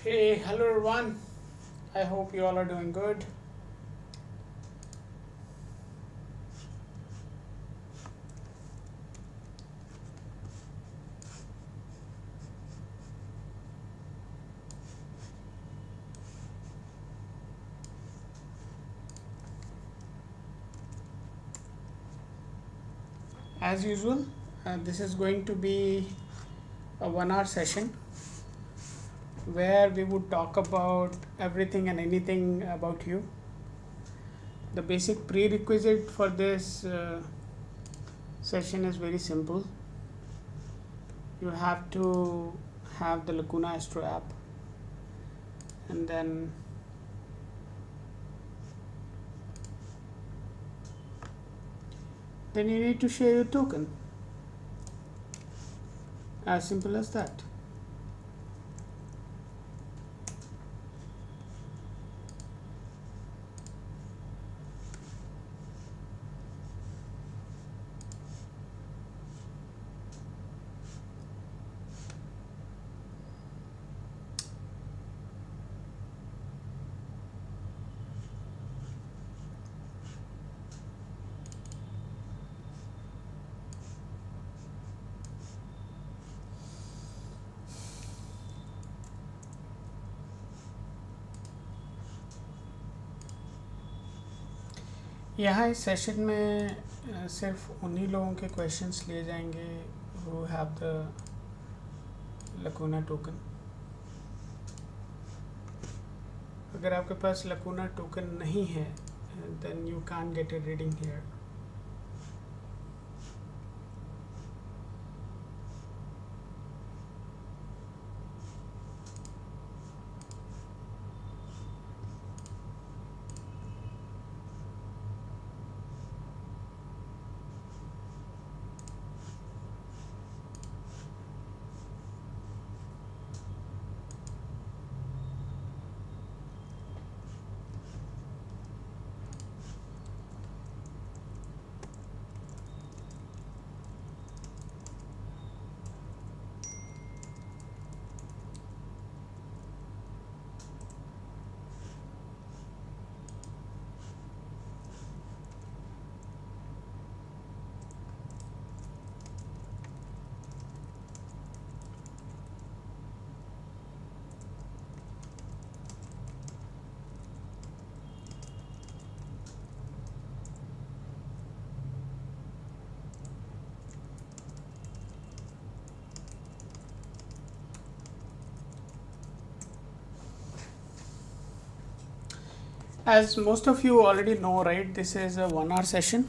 Hey, hello everyone. I hope you all are doing good. As usual, this is going to be a 1 hour session where we would talk about everything and anything about you. The basic prerequisite for this session is very simple. You have to have the Lacuna Astro app, and then you need to share your token. As simple as that. यहाँ इस session में सिर्फ उन्हीं लोगों के questions लिए जाएंगे who have the Lacuna token. अगर आपके पास Lacuna token नहीं है then you can't get a reading here. As most of you already know, right, this is a 1 hour session,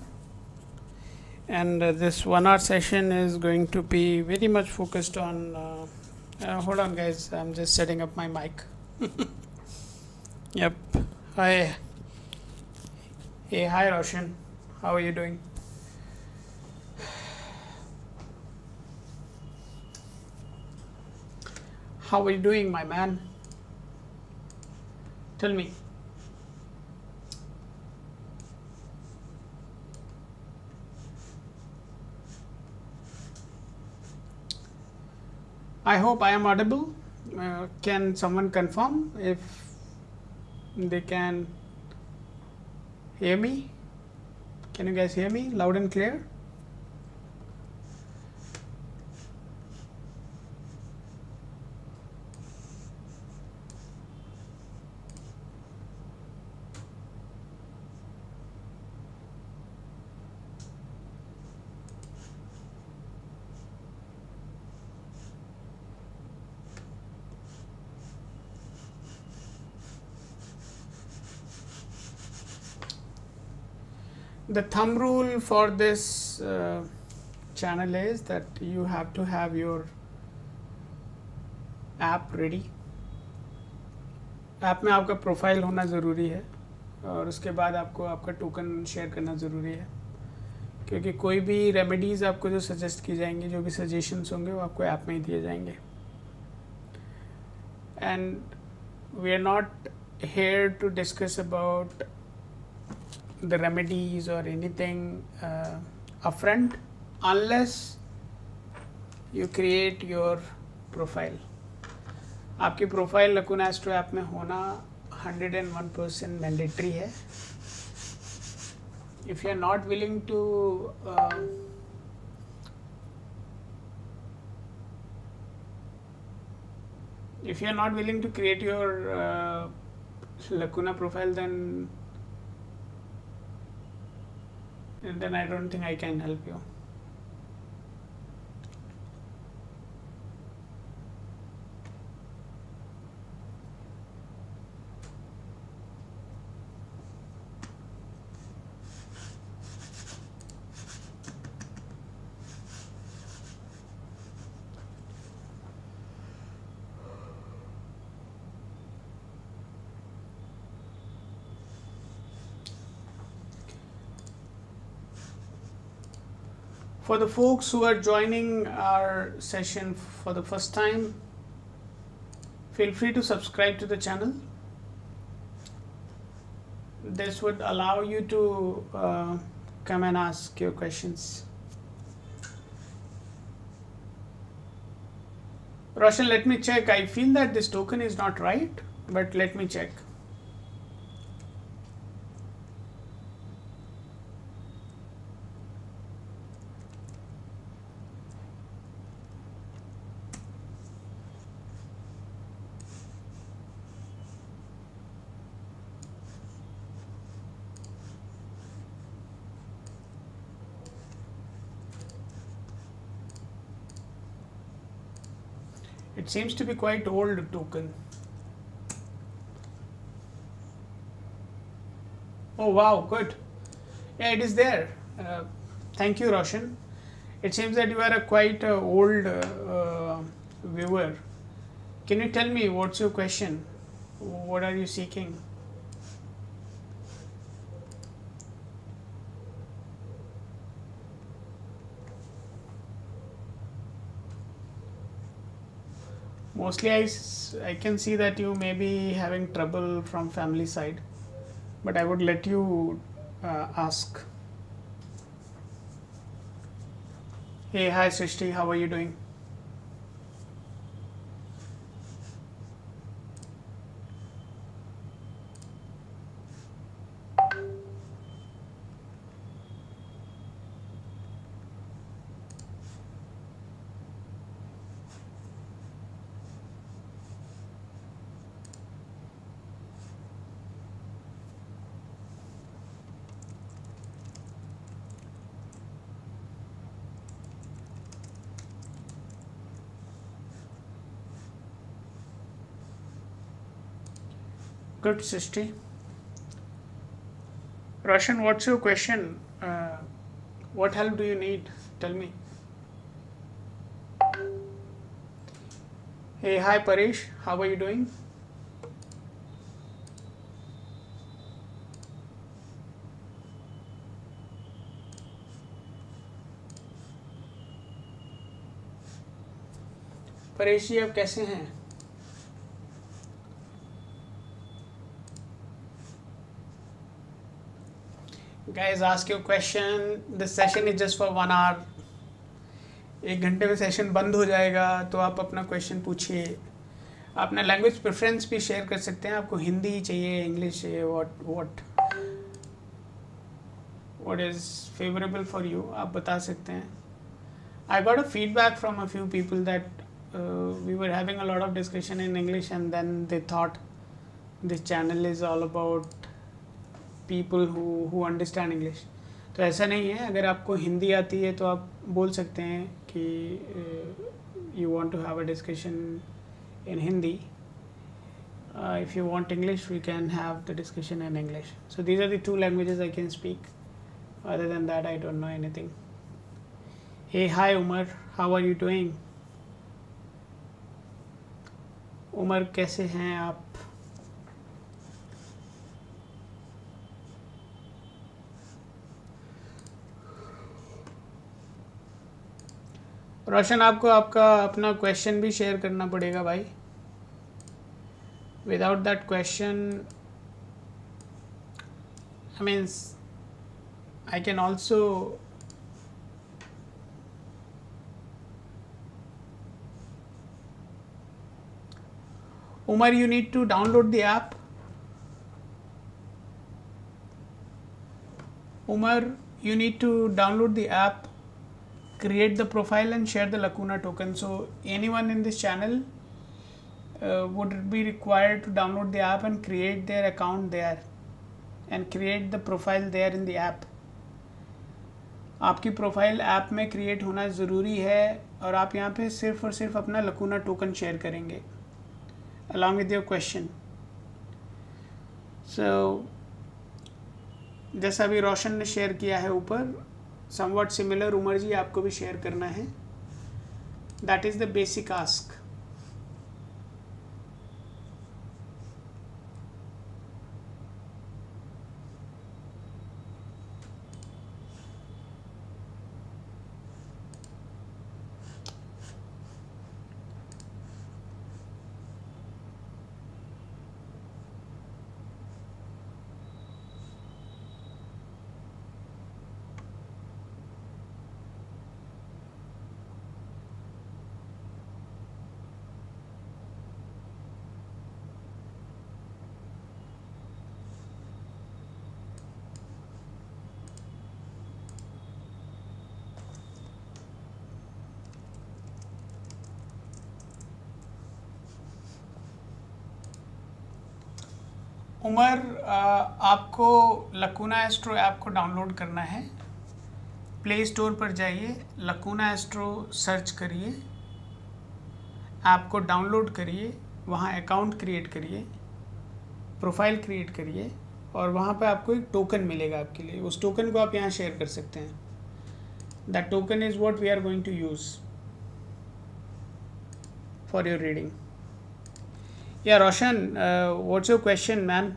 and this 1 hour session is going to be very much focused on hold on guys, I'm just setting up my mic. Yep. Hi. Hey, hi Roshan, how are you doing? How are you doing, my man? Tell me. I hope I am audible. Can someone confirm if they can hear me? Can you guys hear me loud and clear? The thumb rule for this channel is that you have to have your app ready. App में आपका profile होना ज़रूरी है और उसके बाद आपको आपका टोकन शेयर करना ज़रूरी है, क्योंकि कोई भी रेमेडीज़ आपको जो सजेस्ट की जाएंगी, जो भी सजेशंस होंगे वो आपको ऐप में ही दिए जाएंगे. And we are not here to discuss about the remedies or anything upfront unless you create your profile. आपकी प्रोफाइल लकुना एस्ट्रो ऐप में होना 101% मैंडेटरी है. If you are not willing to create your Lacuna profile, then I don't think I can help you. For the folks who are joining our session for the first time, feel free to subscribe to the channel. This would allow you to come and ask your questions. Roshan, let me check. I feel that this token is not right, but let me check. It seems to be quite old token. Oh wow, good. Yeah, it is there. Thank you, Roshan. It seems that you are a quite old viewer. Can you tell me what's your question? What are you seeking? Mostly I can see that you may be having trouble from family side, but I would let you ask. Hey, hi Srishti, how are you doing? Good, Srishti. Roshan, what's your question? What help do you need? Tell me. Hey, hi Paresh, how are you doing? Paresh जी आप कैसे हैं? Guys, ask your question. This session is just for 1 hour. 1 घंटे में session बंद हो जाएगा, तो आप अपना क्वेश्चन पूछिए. अपना लैंग्वेज प्रेफरेंस भी शेयर कर सकते हैं. आपको हिंदी चाहिए, इंग्लिश चाहिए, what is favorable for you, आप बता सकते हैं. I got a feedback from a few people that we were having a lot of discussion in English and then they thought this channel is all about people who understand English. तो ऐसा नहीं है. अगर आपको हिंदी आती है तो आप बोल सकते हैं कि you want to have a discussion in Hindi. If you want English, we can have the discussion in English. So these are the 2 languages I can speak. Other than that, I don't know anything. Hey, hi Umar, how are you doing? Umar कैसे हैं आप? रोशन, आपको आपका अपना question भी share करना पड़ेगा भाई. Without that question I means I can also Umar, you need to download the app. Umar, you need to download the app, create the profile and share the Lacuna token. So anyone in this channel would be required to download the app and create their account there and create the profile there in the app. आपकी profile app में create होना ज़रूरी है और आप यहाँ पे सिर्फ और सिर्फ अपना लकूना टोकन शेयर करेंगे अलॉन्ग विद योर क्वेश्चन. सो जैसा अभी रोशन ने शेयर किया है ऊपर, समवट सिमिलर उमर जी आपको भी शेयर करना है. That is the basic ask. Umar, आपको लकूना एस्ट्रो ऐप को डाउनलोड करना है. प्ले स्टोर पर जाइए, लकूना एस्ट्रो सर्च करिए, ऐप को डाउनलोड करिए, वहाँ अकाउंट क्रिएट करिए, प्रोफाइल क्रिएट करिए और वहाँ पे आपको एक टोकन मिलेगा आपके लिए. उस टोकन को आप यहाँ शेयर कर सकते हैं. That token is what we are going to use for your reading. या Roshan, what's your question man?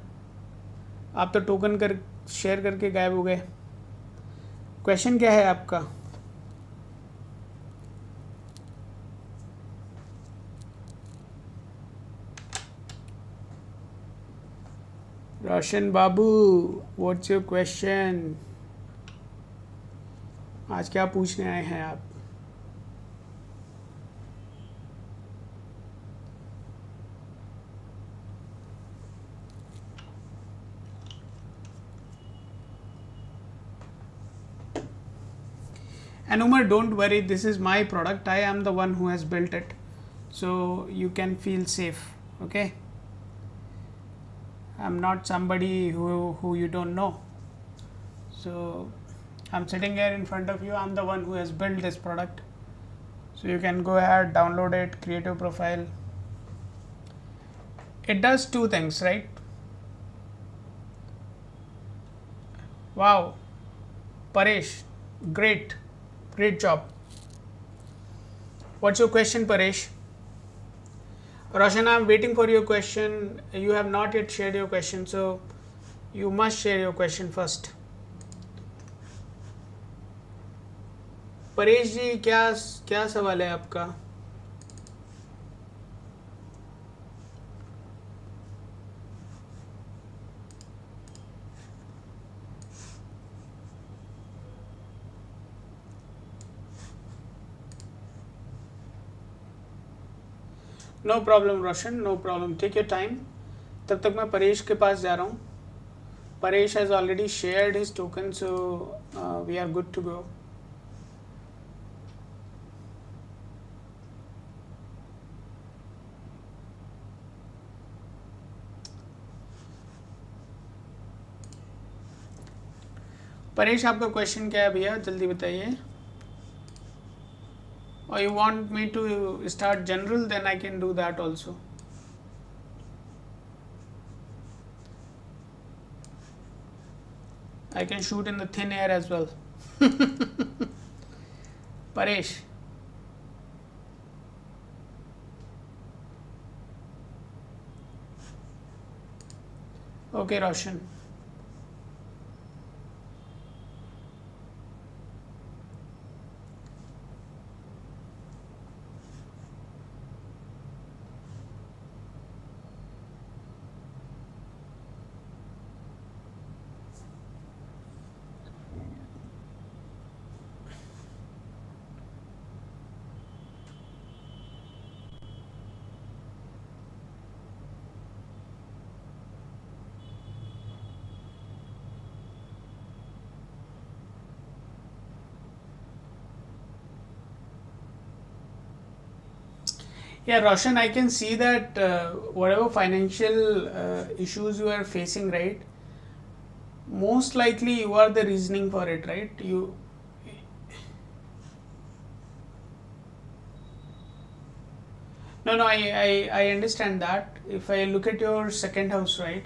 आप तो टोकन कर शेयर करके गायब हो गए. क्वेश्चन क्या है आपका? रोशन बाबू, व्हाट्स योर क्वेश्चन? आज क्या पूछने आए हैं आप? And Umar, don't worry, this is my product. I am the one who has built it. So you can feel safe, okay? I'm not somebody who you don't know. So I'm sitting here in front of you. I'm the one who has built this product. So you can go ahead, download it, create a profile. It does two things, right? Wow, Paresh, great job. What's your question, Paresh? Roshan, I'm waiting for your question. You have not yet shared your question, so you must share your question first. Paresh जी, क्या सवाल है आपका? No problem Roshan, no problem, take your time. तब तक मैं परेश के पास जा रहा हूँ. Paresh has already shared his token, so we are good to go. Paresh, आपका क्वेश्चन क्या है भैया, जल्दी बताइए. Or you want me to start general, then I can do that also. I can shoot in the thin air as well. Paresh. Okay, Roshan. Yeah, Roshan, I can see that whatever financial issues you are facing, right? Most likely you are the reasoning for it, right? You. No, no, I understand that. If I look at your second house, right,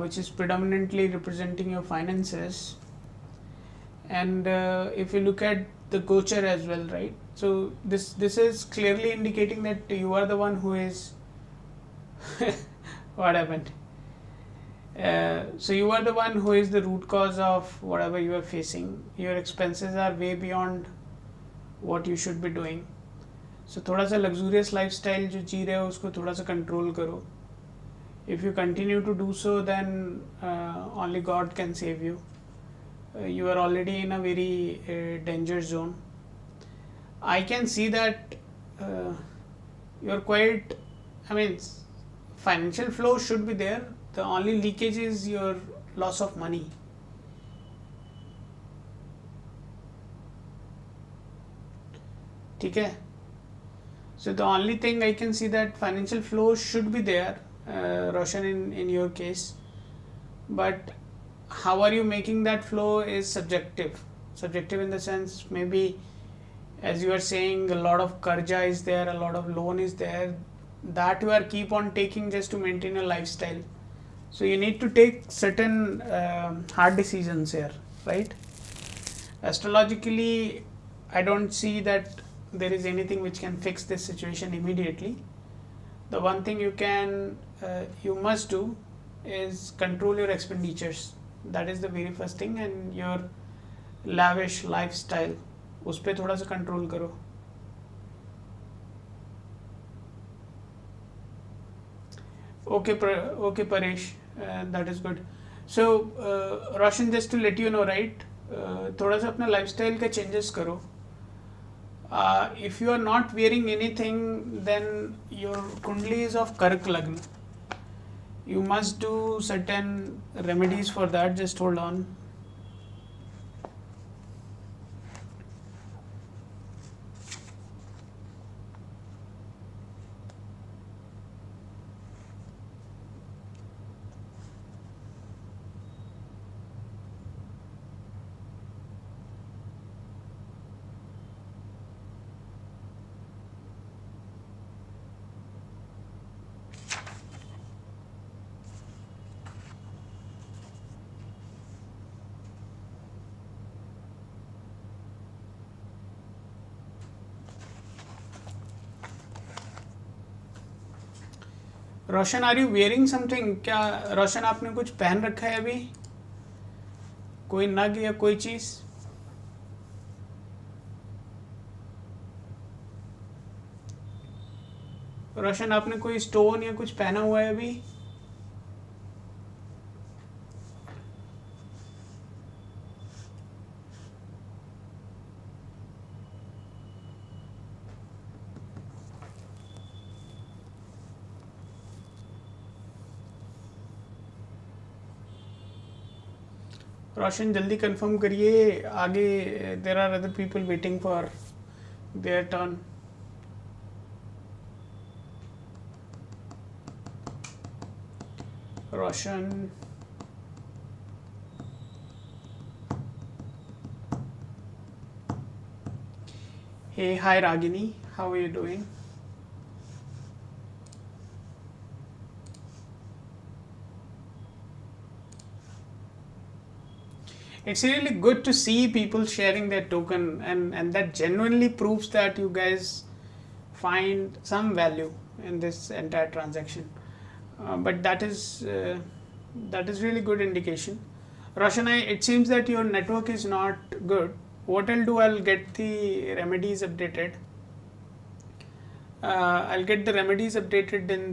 which is predominantly representing your finances, and if you look at the gochar as well, right? So this is clearly indicating that you are the one who is. What happened? So you are the one who is the root cause of whatever you are facing. Your expenses are way beyond what you should be doing. So थोड़ा सा luxurious lifestyle जो जी रहे हो उसको थोड़ा सा control करो. If you continue to do so, then only God can save you. You are already in a very danger zone. I can see that you are quite. I mean, financial flow should be there. The only leakage is your loss of money. ठीक है. So the only thing I can see that financial flow should be there, Roshan, in your case. But how are you making that flow is subjective. Subjective in the sense, maybe as you are saying, a lot of karja is there, a lot of loan is there, that you are keep on taking just to maintain your lifestyle. So you need to take certain hard decisions here, right? Astrologically, I don't see that there is anything which can fix this situation immediately. The one thing you must do is control your expenditures. That is the very first thing, and your lavish lifestyle, उस पे थोड़ा सा control करो. Okay, Paresh, that is good. So, Roshan, just to let you know, right, थोड़ा सा अपना lifestyle का changes करो. If you are not wearing anything, then your kundli is of Kark Lagna. You must do certain remedies for that. Just hold on. Roshan, are you wearing something? क्या रोशन आपने कुछ पहन रखा है अभी? कोई नग या कोई चीज? रोशन, आपने कोई स्टोन या कुछ पहना हुआ है अभी? रोशन, जल्दी कंफर्म करिए, आगे there are other people waiting for their turn. Roshan, hey, hi Ragini, how are you doing? It's really good to see people sharing their token, and that genuinely proves that you guys find some value in this entire transaction. But that is really good indication. Roshan, it seems that your network is not good. What I'll do, I'll get the remedies updated. I'll get the remedies updated in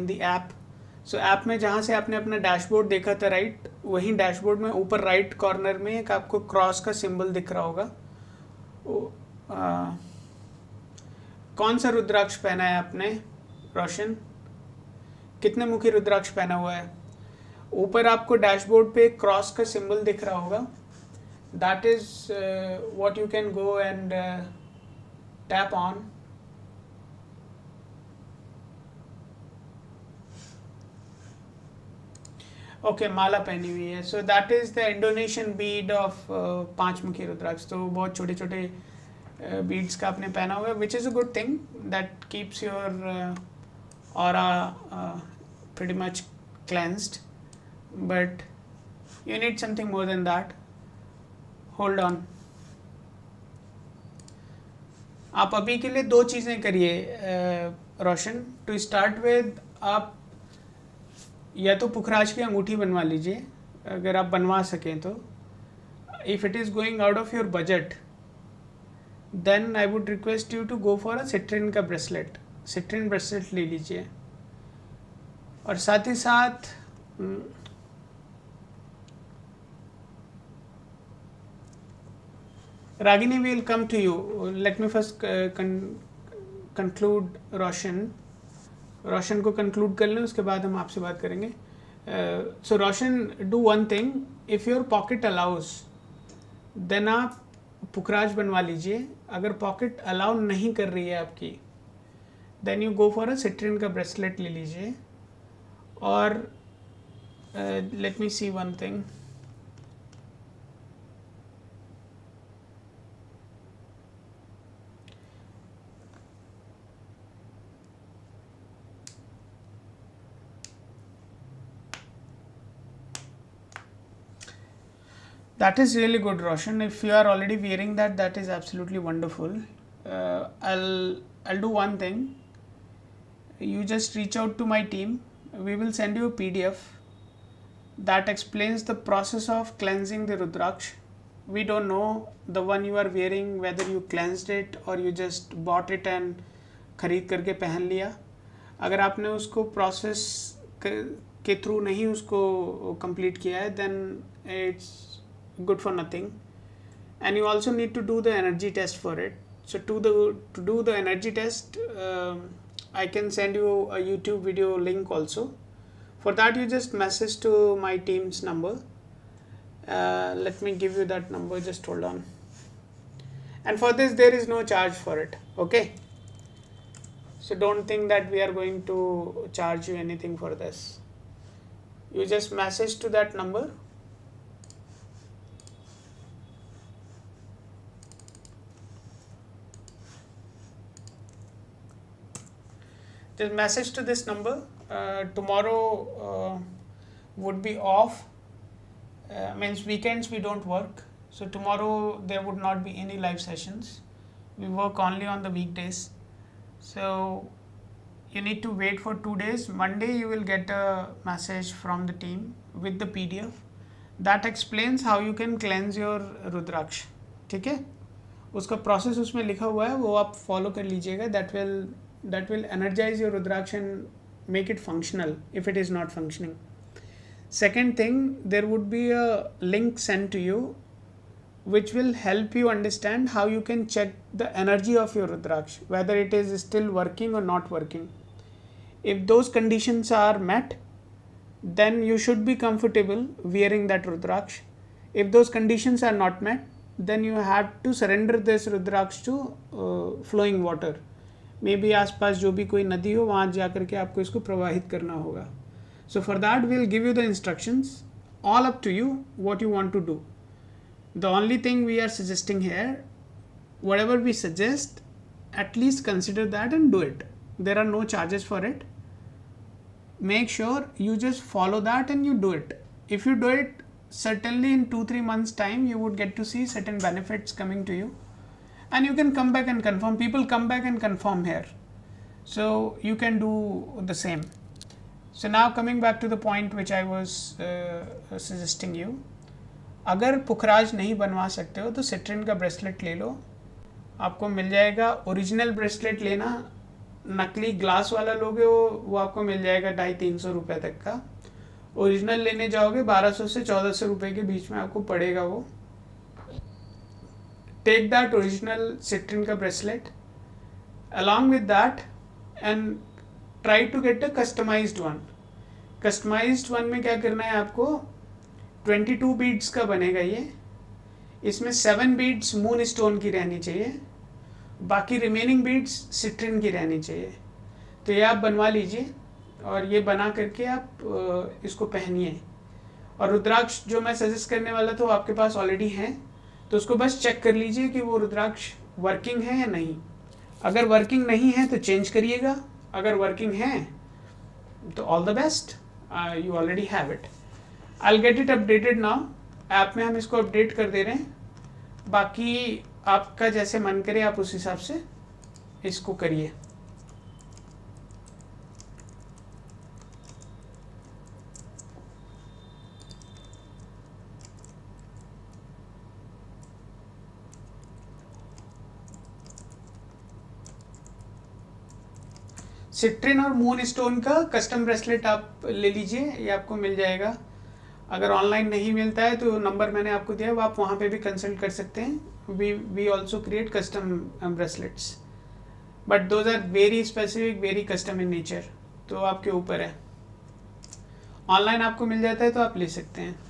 the app. So app में जहाँ से आपने अपना dashboard देखा था, right, वहीं dashboard में ऊपर राइट कॉर्नर में एक आपको क्रॉस का सिंबल दिख रहा होगा. कौन सा रुद्राक्ष पहना है आपने रोशन? कितने मुखी रुद्राक्ष पहना हुआ है? ऊपर आपको डैशबोर्ड पे एक क्रॉस का सिंबल दिख रहा होगा. That is what you can go and tap on. Okay, माला पहनी हुई है. So that is the Indonesian bead of panchmukhi rudraksha. तो बहुत छोटे छोटे बीड्स का आपने पहना हुआ है, which is a good thing that keeps your aura pretty much cleansed, but you need something more than that. Hold on. आप अभी के लिए 2 चीज़ें करिए रोशन. टू स्टार्ट विद, आप या तो पुखराज की अंगूठी बनवा लीजिए अगर आप बनवा सकें तो. If it is going out of your budget, then I would request you to go for a citrine का ब्रेसलेट. सिट्रिन ब्रेसलेट ले लीजिए. और साथ ही साथ Ragini will come to you. Let me first conclude Roshan को कंक्लूड कर लें, उसके बाद हम आपसे बात करेंगे. So Roshan, do one thing. If your pocket allows, then आप पुखराज बनवा लीजिए. अगर पॉकेट अलाउ नहीं कर रही है आपकी, then you go for a citrine का ब्रेसलेट ले लीजिए. और let me see one thing. That is really good, Roshan. If you are already wearing that, that is absolutely wonderful. I'll do one thing. You just reach out to my team. We will send you a PDF that explains the process of cleansing the Rudraksh. We don't know the one you are wearing, whether you cleansed it or you just bought it and खरीद करके पहन लिया. अगर आपने उसको process के through नहीं उसको कंप्लीट किया है, then it's good for nothing. And you also need to do the energy test for it. So to do the energy test, I can send you a YouTube video link also. For that, you just message to my team's number. Let me give you that number, just hold on. And for this, there is no charge for it, okay? So don't think that we are going to charge you anything for this. You just message to that number. Just message to this number. Tomorrow would be off. Means weekends we don't work. So tomorrow there would not be any live sessions. We work only on the weekdays. So you need to wait for 2 days. Monday you will get a message from the team with the PDF that explains how you can cleanse your Rudraksh. ठीक है, उसका process उसमें लिखा हुआ है, वो आप follow कर लीजिएगा. That will energize your Rudraksh and make it functional if it is not functioning. Second thing, there would be a link sent to you which will help you understand how you can check the energy of your Rudraksh, whether it is still working or not working. If those conditions are met, then you should be comfortable wearing that Rudraksh. If those conditions are not met, then you have to surrender this Rudraksh to flowing water. May be आसपास जो भी कोई नदी हो वहाँ जा कर के आपको इसको प्रवाहित करना होगा. So for that we will give you the instructions. All up to you what you want to do. The only thing we are suggesting here, whatever we suggest, at least consider that and do it. There are no charges for it. Make sure you just follow that and you do it. If you do it, certainly in 2-3 months time you would get to see certain benefits coming to you. And you can come back and confirm. People come back and confirm here. So you can do the same. So now coming back to the point which I was suggesting you. अगर पुखराज नहीं बनवा सकते हो तो citrine का bracelet ले लो. आपको मिल जाएगा. ओरिजिनल ब्रेसलेट लेना, नकली ग्लास वाला लोगे वो आपको मिल जाएगा 250-300 रुपये तक का. ओरिजिनल लेने जाओगे 1200 से 1400 रुपये के बीच में आपको पड़ेगा वो. Take that original Citrine ka bracelet along with that and try to get a customized one. Customized one में क्या करना है आपको, 22 beads का बनेगा ये. इसमें 7 beads मून स्टोन की रहनी चाहिए, बाकी रिमेनिंग beads सिट्रिन की रहनी चाहिए. तो ये आप बनवा लीजिए और ये बना करके आप इसको पहनिए. और रुद्राक्ष जो मैं सजेस्ट करने वाला था वो आपके पास ऑलरेडी हैं, तो उसको बस चेक कर लीजिए कि वो रुद्राक्ष वर्किंग है या नहीं। अगर वर्किंग नहीं है तो चेंज करिएगा, अगर वर्किंग है तो all the best, you already have it. I will get it updated now. App में हम इसको अपडेट कर दे रहे हैं, बाकी आपका जैसे मन करे आप उस हिसाब से इसको करिए। सिट्रिन और मून स्टोन का कस्टम ब्रेसलेट आप ले लीजिए, ये आपको मिल जाएगा। अगर ऑनलाइन नहीं मिलता है तो नंबर मैंने आपको दिया है, आप वहाँ पे भी कंसल्ट कर सकते हैं। We also create custom bracelets, but those are very specific, very custom in nature, तो आपके ऊपर है। ऑनलाइन आपको मिल जाता है तो आप ले सकते हैं।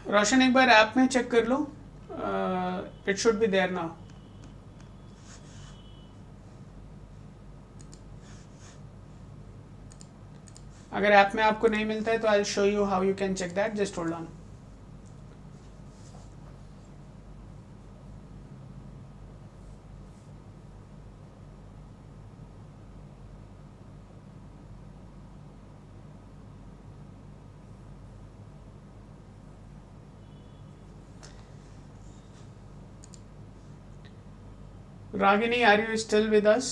रोशन एक बार ऐप में चेक कर लो, it should be there now. अगर ऐप में आपको नहीं मिलता है तो I will show you how you can check that, just hold on. Ragini, are you still with us?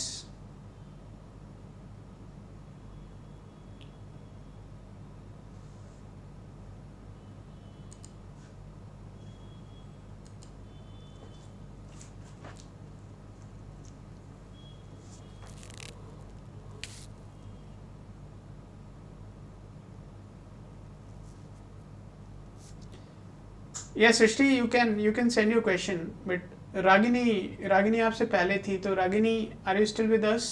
Yes, Srishti, you can send your question, but Ragini आपसे पहले थी, तो Ragini, are you still with us?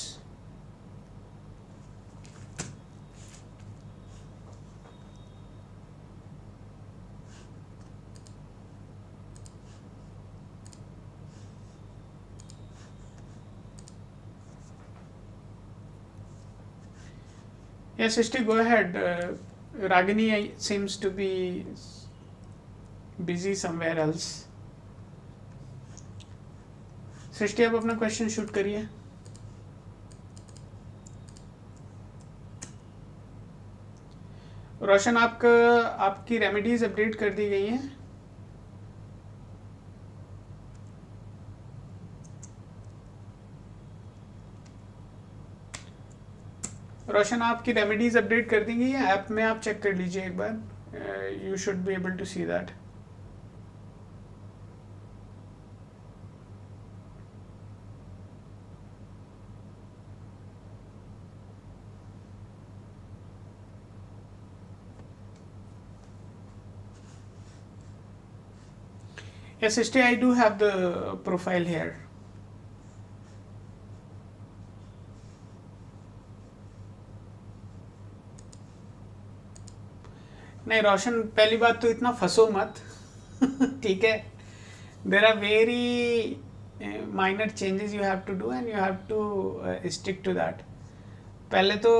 Yes, Srishti, go ahead. Ragini seems to be busy somewhere else. सृष्टि, आप अपना question shoot करिए। रोशन, आपकी remedies update कर दी गई हैं। रोशन, आपकी रेमेडीज अपडेट कर दी गई है, ऐप में आप चेक कर लीजिए एक बार, you should be able to see that. Yes, Srishti, I do have the profile here. नहीं रोशन, पहली बात तो इतना फंसो मत ठीक है, there are very minor changes you have to do and you have to stick to that. पहले तो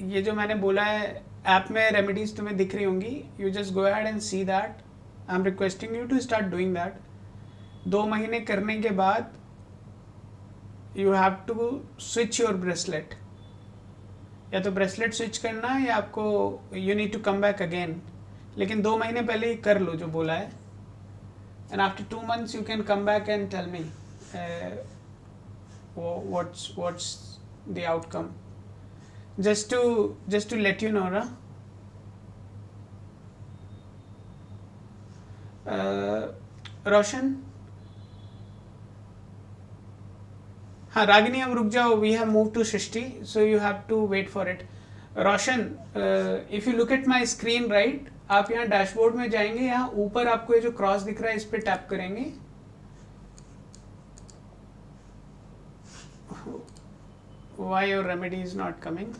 ये जो मैंने बोला है, ऐप में रेमेडीज तुम्हें दिख रही होंगी, you just go ahead and see that. I am requesting you to start doing that. 2 महीने करने के बाद you have to switch your bracelet, या तो ब्रेसलेट स्विच करना है या आपको you need to come back again, लेकिन 2 महीने पहले ही कर लो जो बोला है, and after 2 months you can come back and tell me what's the outcome, just to let you know, Roshan, हाँ रागिनी अब रुक जाओ, we have move to Srishti, so you have to wait for it. Roshan, if you look at my screen right, आप यहाँ dashboard में जाएंगे, यहाँ ऊपर आपको ये जो क्रॉस दिख रहा है इस पर टैप करेंगे. Why your remedy is not coming?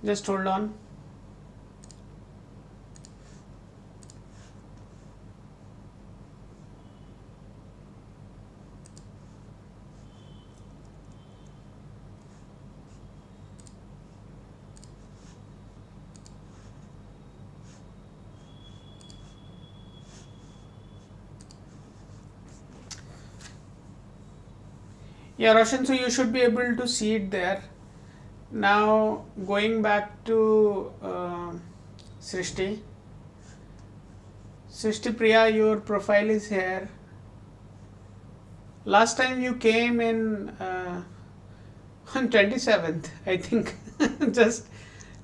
Just hold on. Yeah, Roshan, so you should be able to see it there. Now, going back to Srishti. Srishti Priya, your profile is here. Last time you came in on 27th, I think, just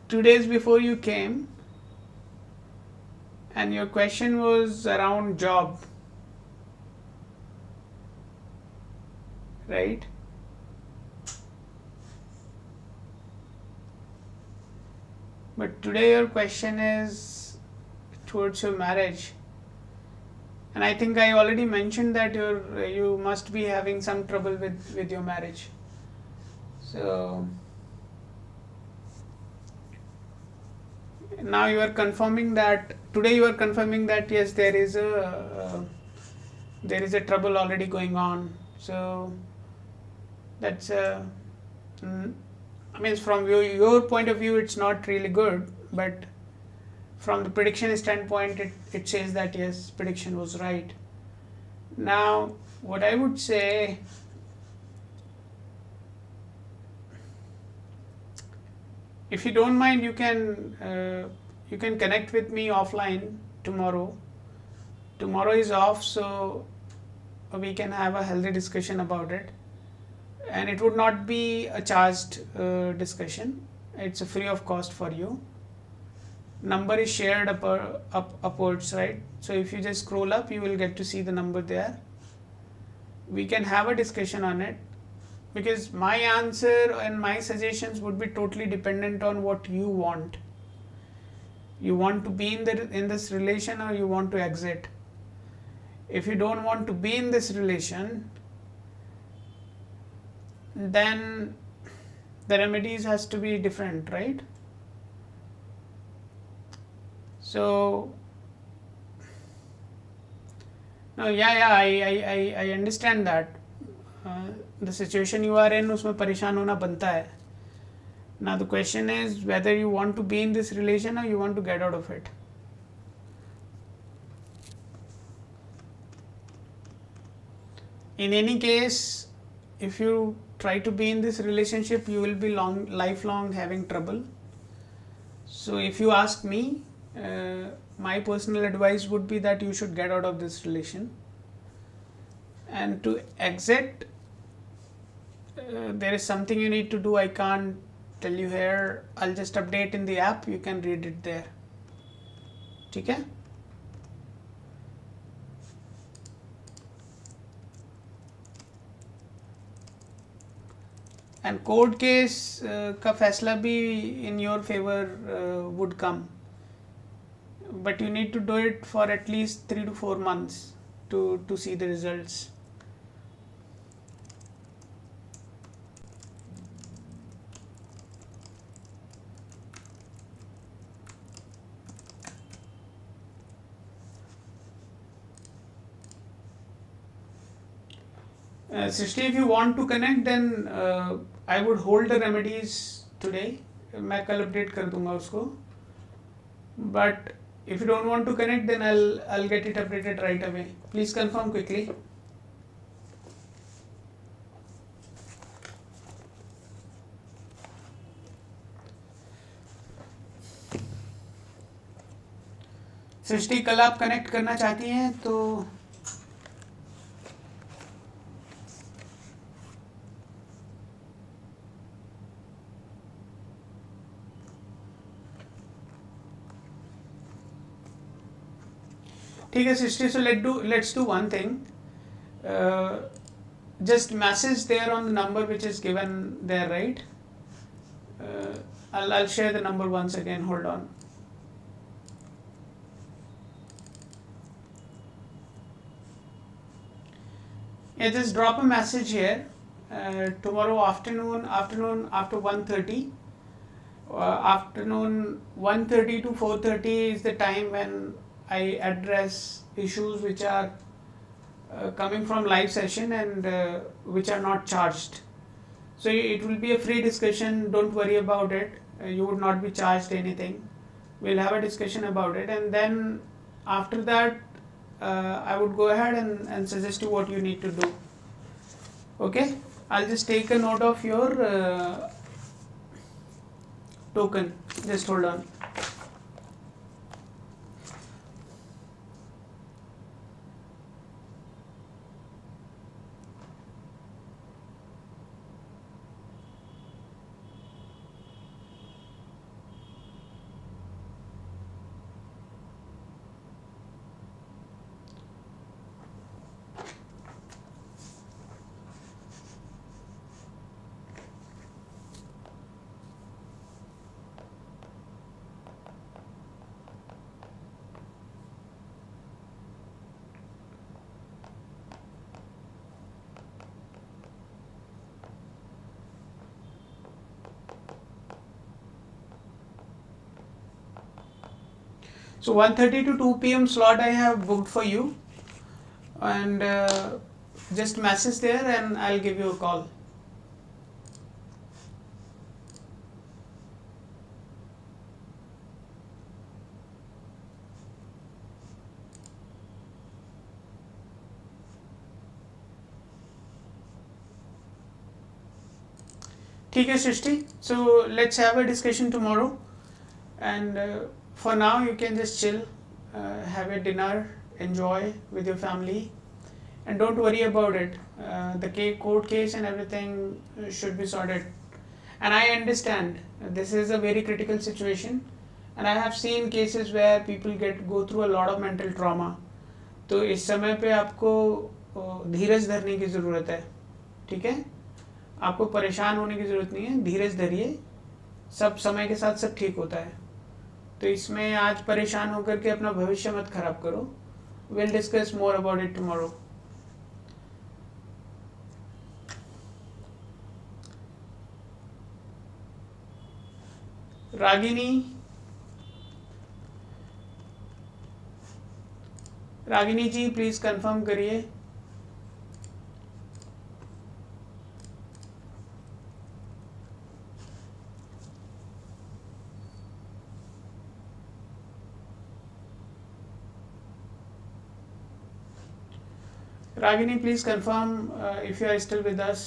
2 days before you came, and your question was around job, right? But today your question is towards your marriage, and I think I already mentioned that you must be having some trouble with your marriage. So now you are confirming that today you are confirming that yes, there is a trouble already going on. So that's I mean, from your point of view, it's not really good, but from the prediction standpoint, it says that yes, prediction was right. Now, what I would say, if you don't mind, you can connect with me offline tomorrow. Tomorrow is off, so we can have a healthy discussion about it. And it would not be a charged discussion. It's a free of cost for you. Number is shared upwards, right? So if you just scroll up, you will get to see the number there. We can have a discussion on it, because my answer and my suggestions would be totally dependent on what you want. You want to be in this relation, or you want to exit. If you don't want to be in this relation, then the remedies has to be different, right? So no, I understand that the situation you are in, उसमें परेशान होना बनता है. Now the question is whether you want to be in this relation or you want to get out of it. In any case, if you try to be in this relationship, you will be lifelong having trouble. So if you ask me, my personal advice would be that you should get out of this relation. And to exit, there is something you need to do. I can't tell you here. I'll just update in the app. You can read it there. ठीक है? And court case का फैसला भी in your favor would come, but you need to do it for at least 3 to 4 months to see the results. Srishti, if you want to connect, then I would hold the remedies today. मैं कल update कर दूंगा उसको. But if you don't want to connect, then I'll get it updated right away. Please confirm quickly. सृष्टि, कल आप connect करना चाहती हैं तो ठीक है सृष्टि, so let's do one thing. Just message there on the number which is given there, right? I'll share the number once again. Hold on. Yeah, just drop a message here. Tomorrow afternoon after 1:30. Afternoon 1:30 to 4:30 is the time when I address issues which are coming from live session and which are not charged. So it will be a free discussion, don't worry about it. You would not be charged anything. We'll have a discussion about it, and then after that I would go ahead and suggest you what you need to do. Okay, I'll just take a note of your token. Just hold on. So 1:30 to 2 p.m. slot I have booked for you, and just message there and I'll give you a call. ठीक है सृष्टि, so let's have a discussion tomorrow, and for now you can just chill, have a dinner, enjoy with your family, and don't worry about it. The court case and everything should be sorted, and I understand this is a very critical situation, and I have seen cases where people go through a lot of mental trauma. तो इस समय पे आपको धीरज धरने की ज़रूरत है, ठीक है? आपको परेशान होने की ज़रूरत नहीं है, धीरज धरिए, सब समय के साथ सब ठीक होता है. तो इसमें आज परेशान होकर के अपना भविष्य मत खराब करो. We'll discuss more about it tomorrow. Ragini ji please confirm करिए. Ragini, please confirm if you are still with us.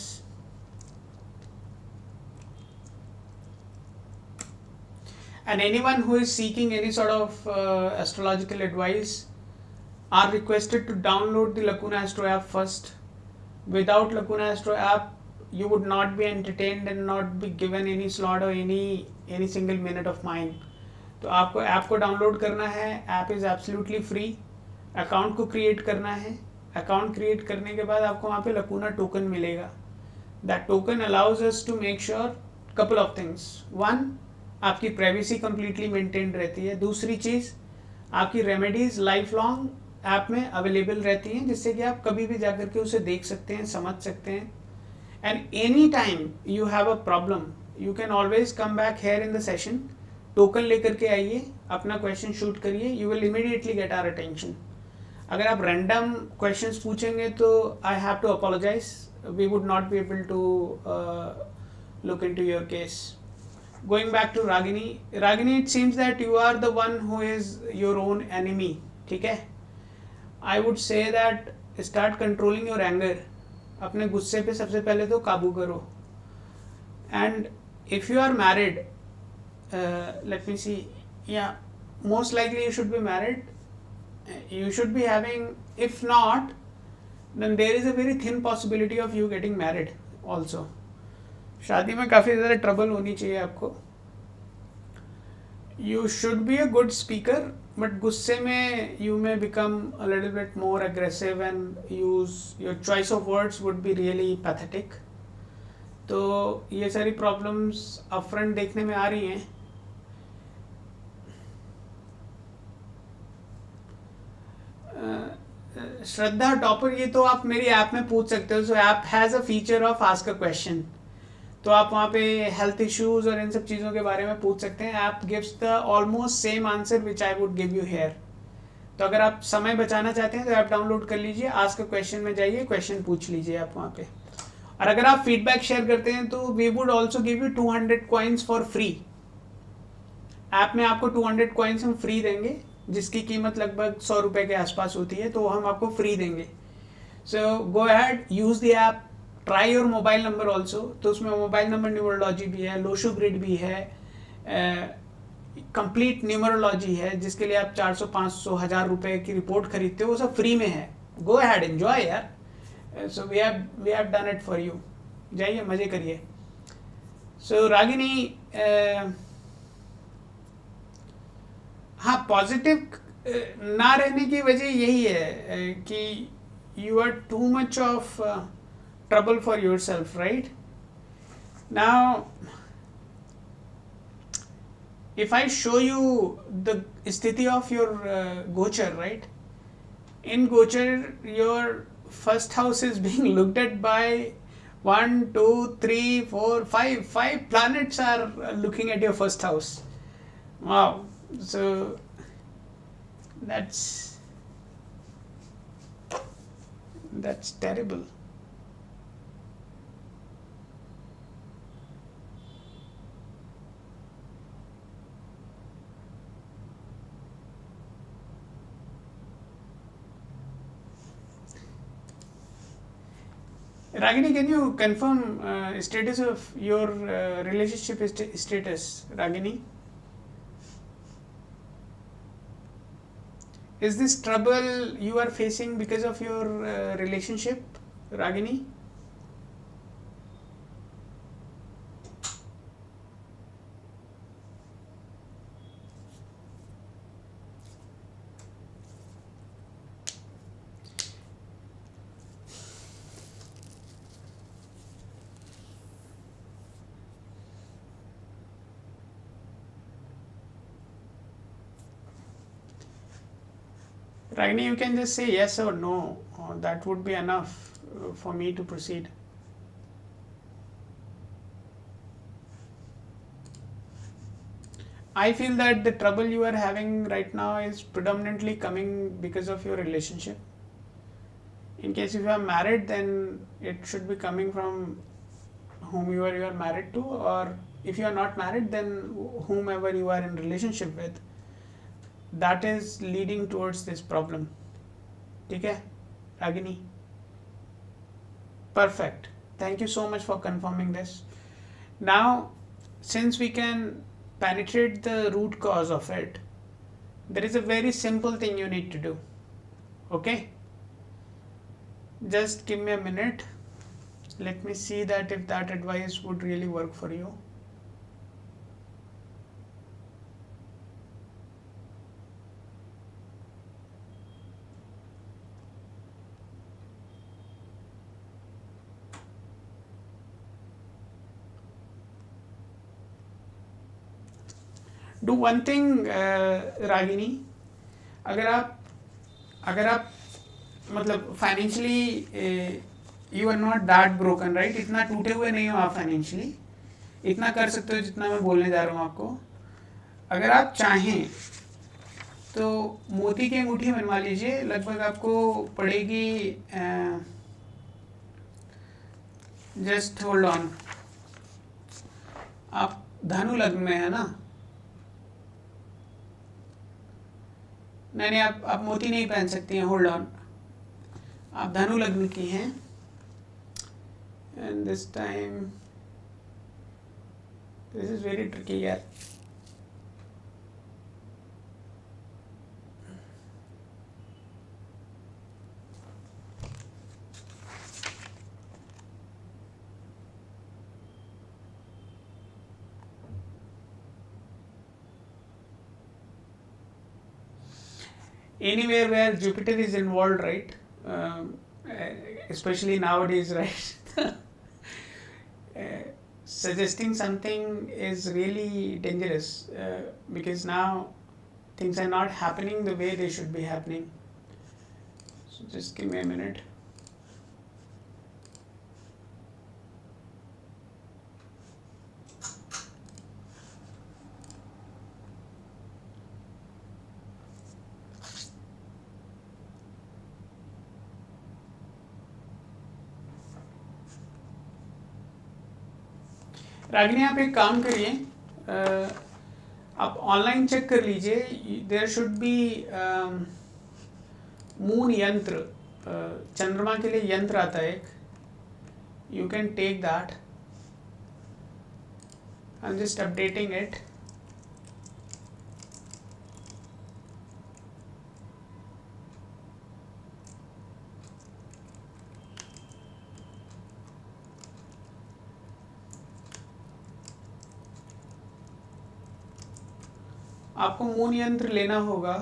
And anyone who is seeking any sort of astrological advice are requested to download the Lacuna Astro app first. Without Lacuna Astro app, you would not be entertained and not be given any slot or any single minute of mine. तो आपको app को download करना है. App is absolutely free. Account को create करना है. Account create करने के बाद आपको वहाँ पे लकूना टोकन मिलेगा. That token allows us to make sure couple of things. One, आपकी प्राइवेसी कंप्लीटली मेंटेन रहती है. दूसरी चीज़, आपकी रेमेडीज लाइफ लॉन्ग ऐप में अवेलेबल रहती हैं, जिससे कि आप कभी भी जाकर के उसे देख सकते हैं, समझ सकते हैं. And any time you have a problem, you can always come back here in the session. Token लेकर के आइए, अपना क्वेश्चन शूट करिए, you will immediately get our attention. अगर आप रैंडम क्वेश्चंस पूछेंगे तो I have to apologise, we would not be able to look into your case. Going back to Ragini. Ragini, it seems that you are the one who is your own enemy. ठीक है, I would say that start controlling your anger. अपने गुस्से पे सबसे पहले तो काबू करो. And if you are married, let me see, या most likely you should be married. You should be having, if not, then there is a very thin possibility of you getting married also. शादी में काफ़ी ज़्यादा trouble होनी चाहिए आपको. You should be a good speaker but गुस्से में you may become a little bit more aggressive and use your choice of words would be really pathetic. तो ये सारी प्रॉब्लम्स अपफ्रंट देखने में आ रही हैं. श्रद्धा टॉपर, ये तो आप मेरी ऐप में पूछ सकते हो. सो app has a feature of ask a question. तो आप वहाँ पे हेल्थ इश्यूज और इन सब चीज़ों के बारे में पूछ सकते हैं. App gives the almost same answer which I would give you here. तो अगर आप समय बचाना चाहते हैं तो ऐप डाउनलोड कर लीजिए, आस्क अ क्वेश्चन में जाइए, क्वेश्चन पूछ लीजिए आप वहाँ पे. और अगर आप फीडबैक शेयर करते हैं तो we would also give you 200 coins for free. App में आपको 200 कॉइन्स हम फ्री देंगे, जिसकी कीमत लगभग 100 रुपये के आसपास होती है, तो हम आपको फ्री देंगे. So go ahead, use the app, try your mobile number also. तो उसमें मोबाइल नंबर न्यूमरोलॉजी भी है, लोशुग्रिड भी है, कंप्लीट न्यूमरोलॉजी है, जिसके लिए आप 400 500 1000 रुपये की रिपोर्ट खरीदते हो, वो सब फ्री में है. गो अहेड, एंजॉय यार. So we have done it for you. जाइए मज़े करिए. सो रागिनी, हाँ, पॉजिटिव ना रहने की वजह यही है कि you are too much of trouble for yourself, right? Now, if I show you the sthiti of your gochar, right? In gochar, your first house is being looked at by 1 2 3 4 5 planets are looking at your first house. Wow. So that's terrible. Ragini, can you confirm status of your relationship status, Ragini? Is this trouble you are facing because of your relationship, Ragini? Ragini, you can just say yes or no. That would be enough for me to proceed. I feel that the trouble you are having right now is predominantly coming because of your relationship. In case if you are married, then it should be coming from whom you are married to, or if you are not married, then whomever you are in relationship with, that is leading towards this problem. ठीक है Ragini? Perfect. Thank you so much for confirming this. Now, since we can penetrate the root cause of it, there is a very simple thing you need to do. Okay? Just give me a minute. Let me see that if that advice would really work for you. Do one thing, Ragini. अगर आप मतलब financially you are not that broken, right? इतना टूटे हुए नहीं हो आप financially. इतना कर सकते हो जितना मैं बोलने जा रहा हूँ आपको. अगर आप चाहें तो मोती की अंगूठी बनवा लीजिए. लगभग आपको पड़ेगी, जस्ट होल्ड ऑन. आप धनु लग्न में है ना? नहीं, आप मोती नहीं पहन सकती हैं. Hold on. आप धनु लग्न की हैं. And this time this is very tricky यार. anywhere where Jupiter is involved, right? Especially nowadays, right? Suggesting something is really dangerous because now things are not happening the way they should be happening. So just give me a minute. Ragini आप एक काम करिए, आप online check कर लीजिए, there should be moon यंत्र, चंद्रमा के लिए यंत्र आता है एक, you can take that, I am just updating it. आपको मून यंत्र लेना होगा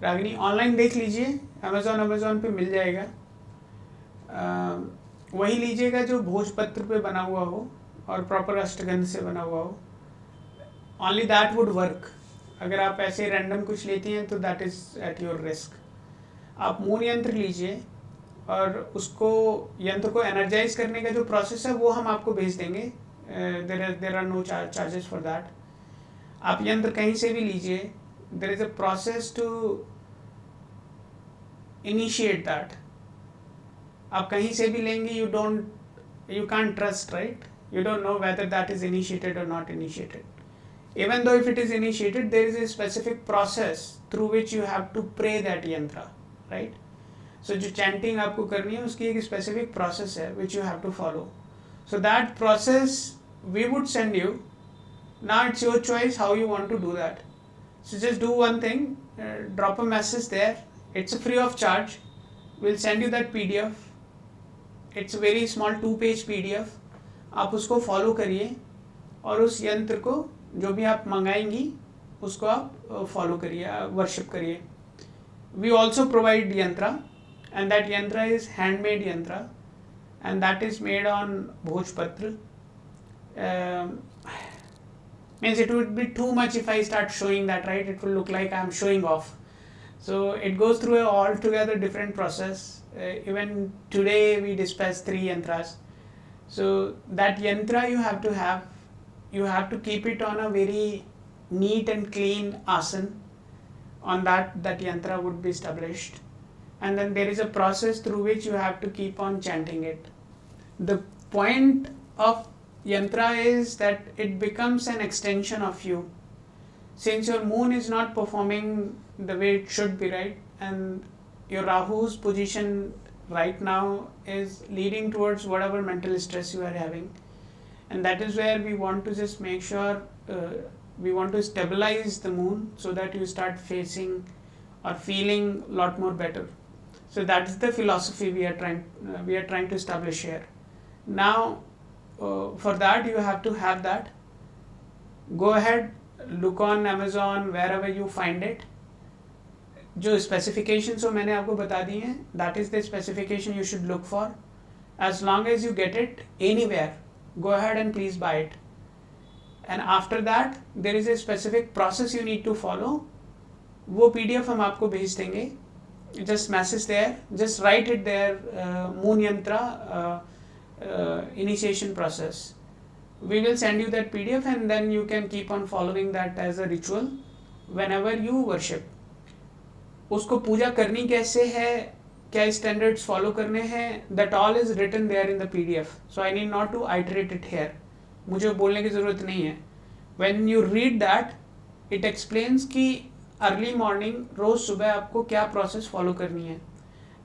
रागिनी, ऑनलाइन देख लीजिए, अमेज़ॉन पे मिल जाएगा. वही लीजिएगा जो भोजपत्र पे बना हुआ हो और प्रॉपर अष्टगंध से बना हुआ हो. Only that would work. अगर आप ऐसे रैंडम कुछ लेती हैं तो that is at your risk. आप मून यंत्र लीजिए और उसको यंत्र को एनर्जाइज करने का जो प्रोसेस है वो हम आपको भेज देंगे. There are no charges for that. आप यंत्र कहीं से भी लीजिए, there is a process to initiate that. आप कहीं से भी लेंगे, you can't trust, right? You don't know whether that is initiated or not initiated. Even though if it is initiated, there is a specific process through which you have to pray that yantra, right? So जो chanting आपको करनी है उसकी एक specific process है which you have to follow. So that process we would send you. Now it's your choice how you want to do that. So just do one thing, drop a message there. It's free of charge. We'll send you that PDF. It's a very small 2-page PDF. आप उसको follow करिए और उस यंत्र को जो भी आप मंगाएंगी उसको आप फॉलो करिए, वर्शिप करिए. We also provide yantra, and that yantra is handmade yantra, and that is made on bhojpatra. Means it would be too much if I start showing that, right? It will look like I am showing off. So it goes through a altogether different process. Even today we dispatch 3 yantras. So that yantra you have to keep it on a very neat and clean asan. On that yantra would be established, and then there is a process through which you have to keep on chanting it. The point of yantra is that it becomes an extension of you. Since your moon is not performing the way it should be, right, and your Rahu's position right now is leading towards whatever mental stress you are having, and that is where we want to just make sure we want to stabilize the moon so that you start facing or feeling a lot more better. So that is the philosophy we are trying to establish here. Now for that you have to have that. Go ahead, look on Amazon, wherever you find it. जो specifications हो मैंने आपको बता दी हैं, that is the specification you should look for. As long as you get it anywhere, go ahead and please buy it. And after that there is a specific process you need to follow. वो PDF हम आपको भेज देंगे. Just message there, just write it there, moon yantra initiation process. We will send you that PDF, and then you can keep on following that as a ritual whenever you worship. उसको पूजा करनी कैसे है, क्या standards follow करने हैं, that all is written there in the PDF. So I need not to iterate it here. मुझे बोलने की ज़रूरत नहीं है. When you read that, it explains कि अर्ली मॉर्निंग रोज़ सुबह आपको क्या प्रोसेस फॉलो करनी है.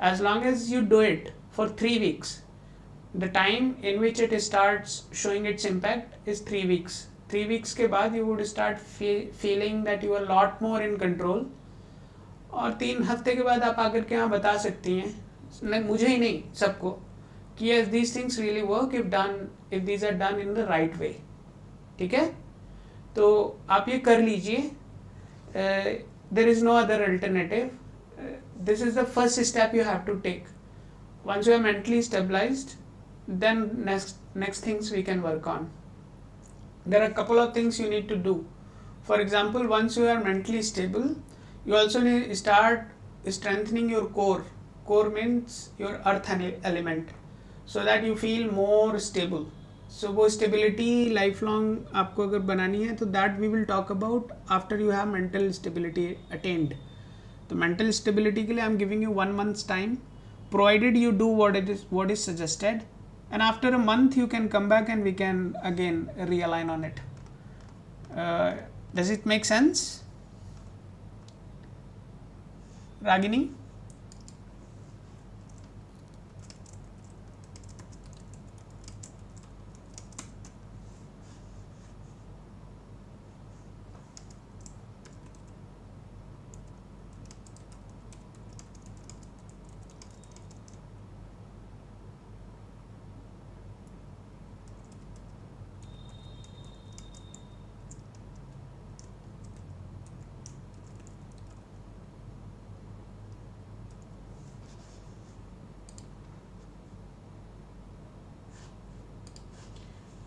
As long as you do it for 3 weeks, the time in which it starts showing its impact is 3 weeks. 3 weeks के बाद you would start feeling that you are a lot more in control. और 3 हफ्ते के बाद आप आकर के यहाँ बता सकती हैं, नहीं मुझे ही नहीं सबको, कि yes these things really work if these are done in the right way. ठीक है, तो आप ये कर लीजिए. there is no other alternative. This is the first step you have to take. Once you are mentally stabilized, then next things we can work on. There are a couple of things you need to do. For example, once you are mentally stable, you also need to start strengthening your core. Core means your earth element, so that you feel more stable. So वो stability lifelong आपको अगर बनानी है तो that we will talk about after you have mental stability attained. तो mental stability के लिए I'm giving you 1 month's time, provided you do what is suggested, and after a month you can come back and we can again realign on it. Does it make sense, Ragini?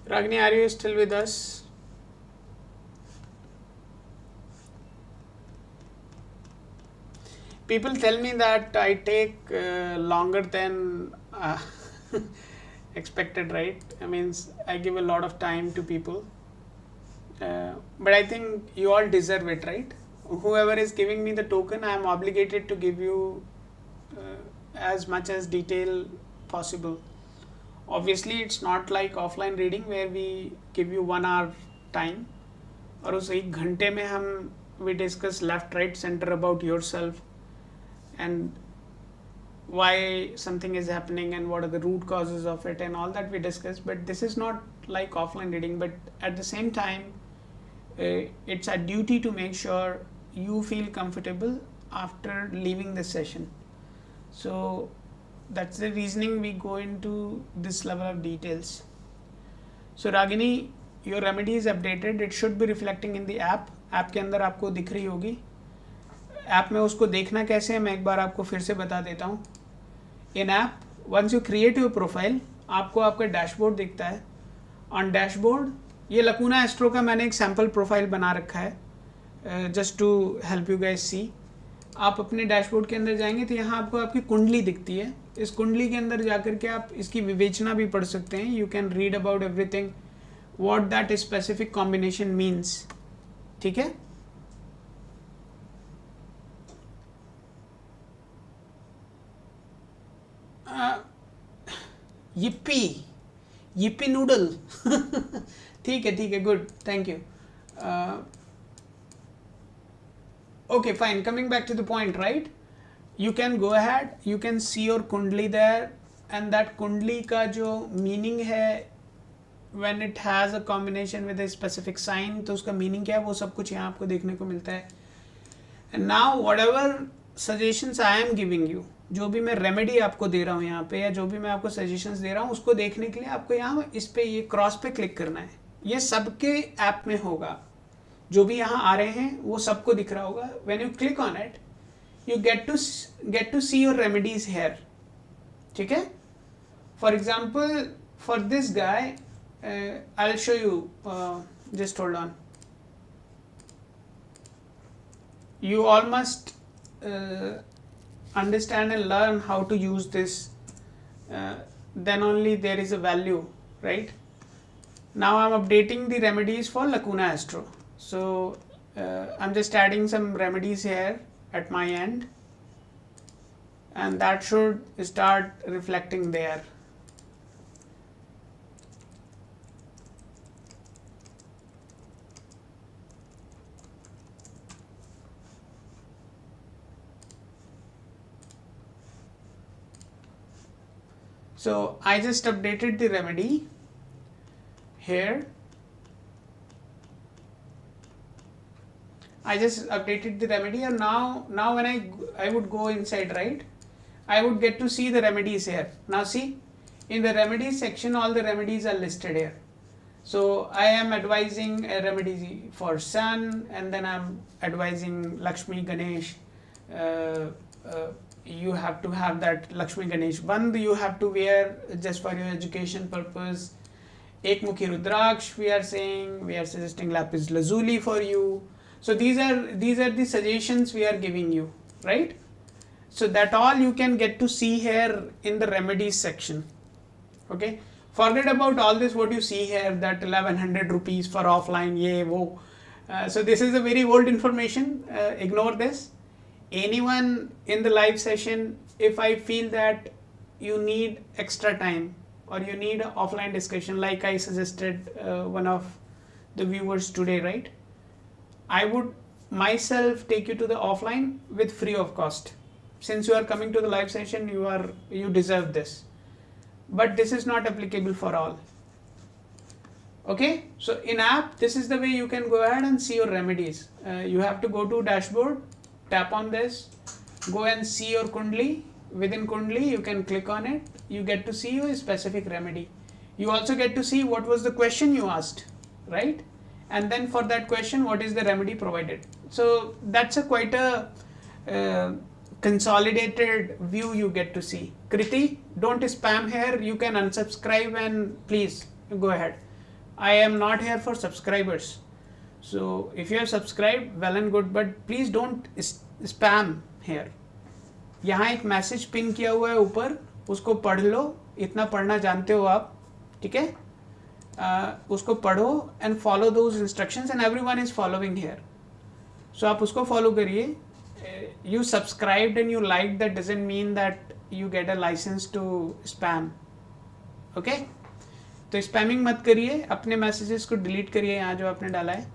Ragini, are you still with us? People tell me that I take longer than expected, right? I mean, I give a lot of time to people. But I think you all deserve it, right? Whoever is giving me the token, I am obligated to give you as much as detail possible. Obviously, it's not like offline reading where we give you 1 hour time और उस 1 घंटे में हम we discuss left, right, center about yourself and why something is happening and what are the root causes of it and all that we discuss. But this is not like offline reading, but at the same time it's a duty to make sure you feel comfortable after leaving this session. So that's the reasoning we go into this level of details. So Ragini, your remedy is updated. It should be reflecting in the app. App के अंदर आपको दिख रही होगी. App में उसको देखना कैसे है मैं एक बार आपको फिर से बता देता हूँ. In app, once you create your profile, आपको आपका डैशबोर्ड दिखता है. On dashboard, ये लकूना एस्ट्रो का मैंने एक सैम्पल प्रोफाइल बना रखा है just to help you guys see. आप अपने डैशबोर्ड के अंदर जाएंगे तो यहाँ आपको आपकी कुंडली दिखती है. इस कुंडली के अंदर जाकर के आप इसकी विवेचना भी पढ़ सकते हैं. You can read about everything what that specific combination means. ठीक है. yippee noodle. ठीक है, good, thank you. Okay, fine, coming back to the point, right? You can go ahead, you can see your kundli there, and that kundli का जो meaning है when it has a combination with a specific sign, तो उसका meaning क्या है वो सब कुछ यहाँ आपको देखने को मिलता है. And now whatever suggestions I am giving you, जो भी मैं रेमेडी आपको दे रहा हूँ यहाँ पे या जो भी मैं आपको सजेशंस दे रहा हूँ उसको देखने के लिए आपको यहाँ इस पे ये क्रॉस पे क्लिक करना है. ये सबके ऐप में होगा. जो भी यहाँ आ रहे हैं वो सबको दिख रहा होगा. When you click on it you get to see your remedies here. ठीक है. For example for this guy I will show you. Just hold on. You all must understand and learn how to use this. Then only there is a value, right? Now I'm updating the remedies for Lacuna Astro. So I'm just adding some remedies here at my end, and that should start reflecting there. So I just updated the remedy here. I just updated the remedy, and now when I would go inside, right, I would get to see the remedies here. Now see, in the remedies section all the remedies are listed here. So I am advising a remedy for sun, and then I'm advising Lakshmi Ganesh. Uh, uh, you have to have that Lakshmi Ganesh band you have to wear just for your education purpose. Ekmukhi Rudraksh we are saying, we are suggesting Lapis Lazuli for you. So these are the suggestions we are giving you, right? So that all you can get to see here in the remedies section. Okay, forget about all this what you see here, that 1100 rupees for offline ye wo. So this is a very old information, ignore this. Anyone in the live session, if I feel that you need extra time or you need an offline discussion like I suggested one of the viewers today, right, I would myself take you to the offline with free of cost. Since you are coming to the live session, you deserve this, but this is not applicable for all. Okay, so in app this is the way you can go ahead and see your remedies. You have to go to dashboard, tap on this, go and see your kundli. Within kundli you can click on it, you get to see your specific remedy. You also get to see what was the question you asked, right, and then for that question what is the remedy provided. So that's a quite a consolidated view you get to see. Kriti, don't spam here, you can unsubscribe and please go ahead. I am not here for subscribers. So if you have subscribed, well and good, but please don't spam here. यहाँ एक message pin किया हुआ है ऊपर, उसको पढ़ लो, इतना पढ़ना जानते हो आप, ठीक है, उसको पढ़ो and follow those instructions and everyone is following here. So आप उसको follow करिए. You subscribed and you liked, that doesn't mean that you get a license to spam. Okay? तो स्पैमिंग मत करिए, अपने मैसेजेस को डिलीट करिए यहाँ जो आपने डाला है.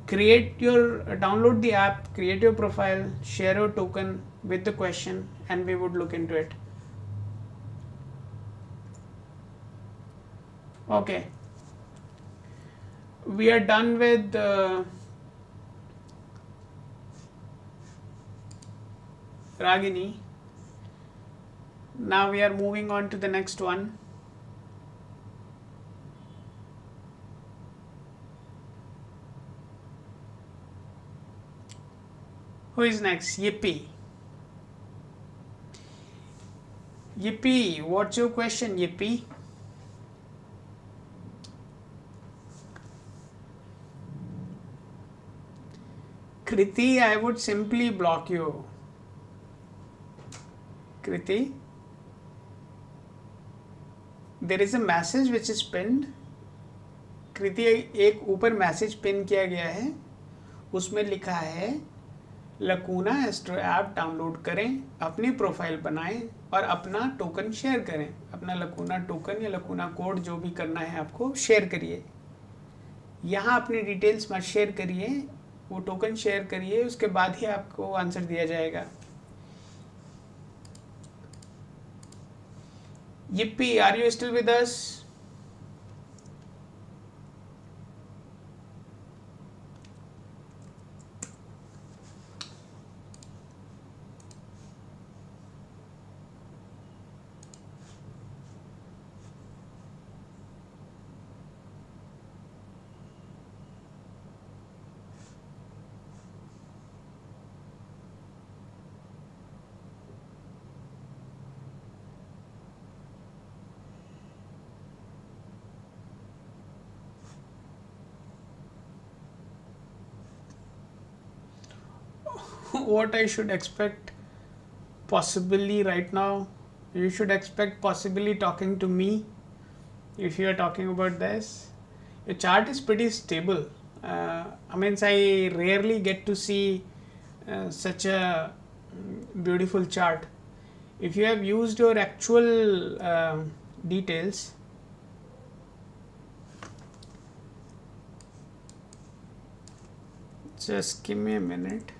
Download the app, create your profile, share your token with the question and we would look into it. Okay, we are done with Ragini. Now we are moving on to the next one. Who is next? Yippee. Yippee, what's your question, Yippee? Kriti, I would simply block you. Kriti, there is a message which is pinned. Kriti, एक ऊपर message pin किया गया है, उसमें लिखा है लकूना Astro app download करें, अपनी प्रोफाइल बनाएं और अपना टोकन शेयर करें. अपना लकूना टोकन या लकूना कोड जो भी करना है आपको शेयर करिए. यहाँ अपनी डिटेल्स मत शेयर करिए, वो टोकन शेयर करिए, उसके बाद ही आपको आंसर दिया जाएगा. Yippee, are you still with us? What I should expect possibly right now, you should expect possibly talking to me if you are talking about this. Your chart is pretty stable. I mean, I rarely get to see such a beautiful chart. If you have used your actual details, just give me a minute.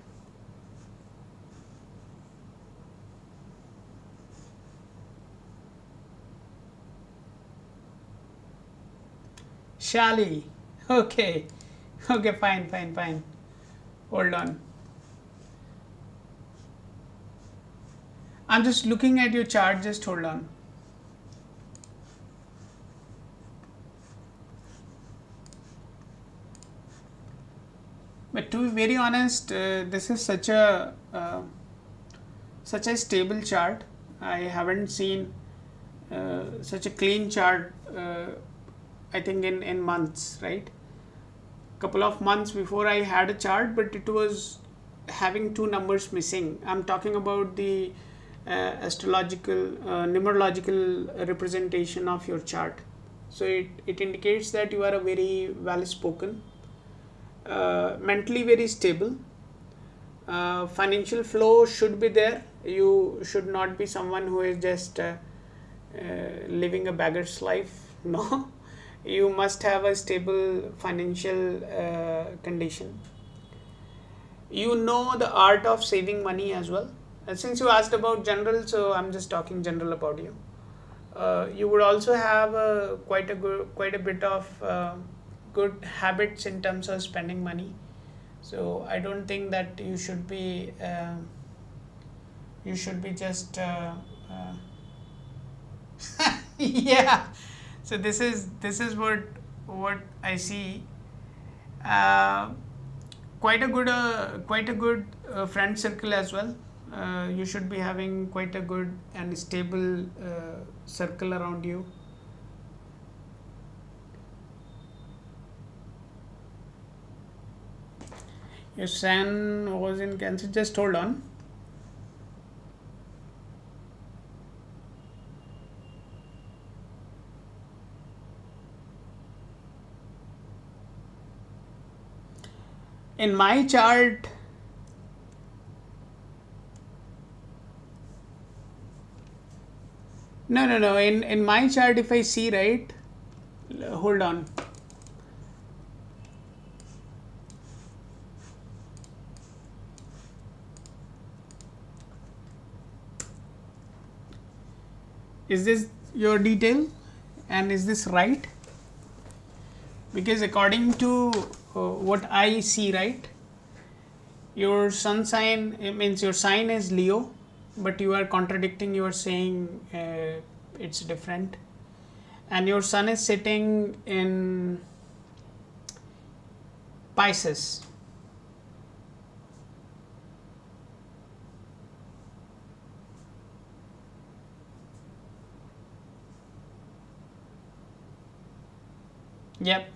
Shali, okay, fine. Hold on. I'm just looking at your chart, just hold on. But to be very honest, this is such a stable chart. I haven't seen such a clean chart. I think in months, right? Couple of months before I had a chart, but it was having two numbers missing. I'm talking about the astrological, numerological representation of your chart. So it indicates that you are a very well spoken, mentally very stable. Financial flow should be there. You should not be someone who is just living a beggar's life. No, you must have a stable financial condition. You know the art of saving money as well. Since you asked about general, so I'm just talking general about you. You would also have quite a bit of good habits in terms of spending money. So I don't think that you should be just yeah. So this is what I see. Uh, quite a good friend circle as well. You should be having quite a good and stable circle around you. Your sun was in Cancer. Just hold on. In my chart, no. In my chart, if I see right, hold on. Is this your detail, and is this right? Because according to what I see, right, your sun sign, it means your sign is Leo, but you are contradicting, you are saying it's different, and your sun is sitting in Pisces. Yep.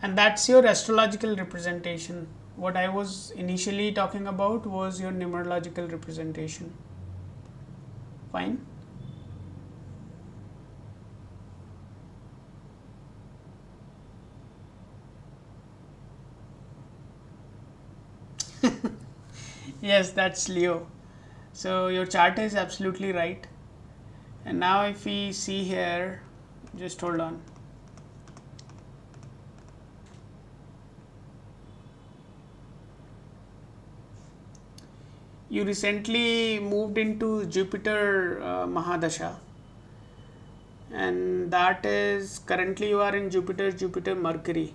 And that's your astrological representation. What I was initially talking about was your numerological representation. Fine. Yes, that's Leo. So your chart is absolutely right. And now if we see here, just hold on. You recently moved into Jupiter Mahadasha, and that is currently you are in Jupiter Mercury.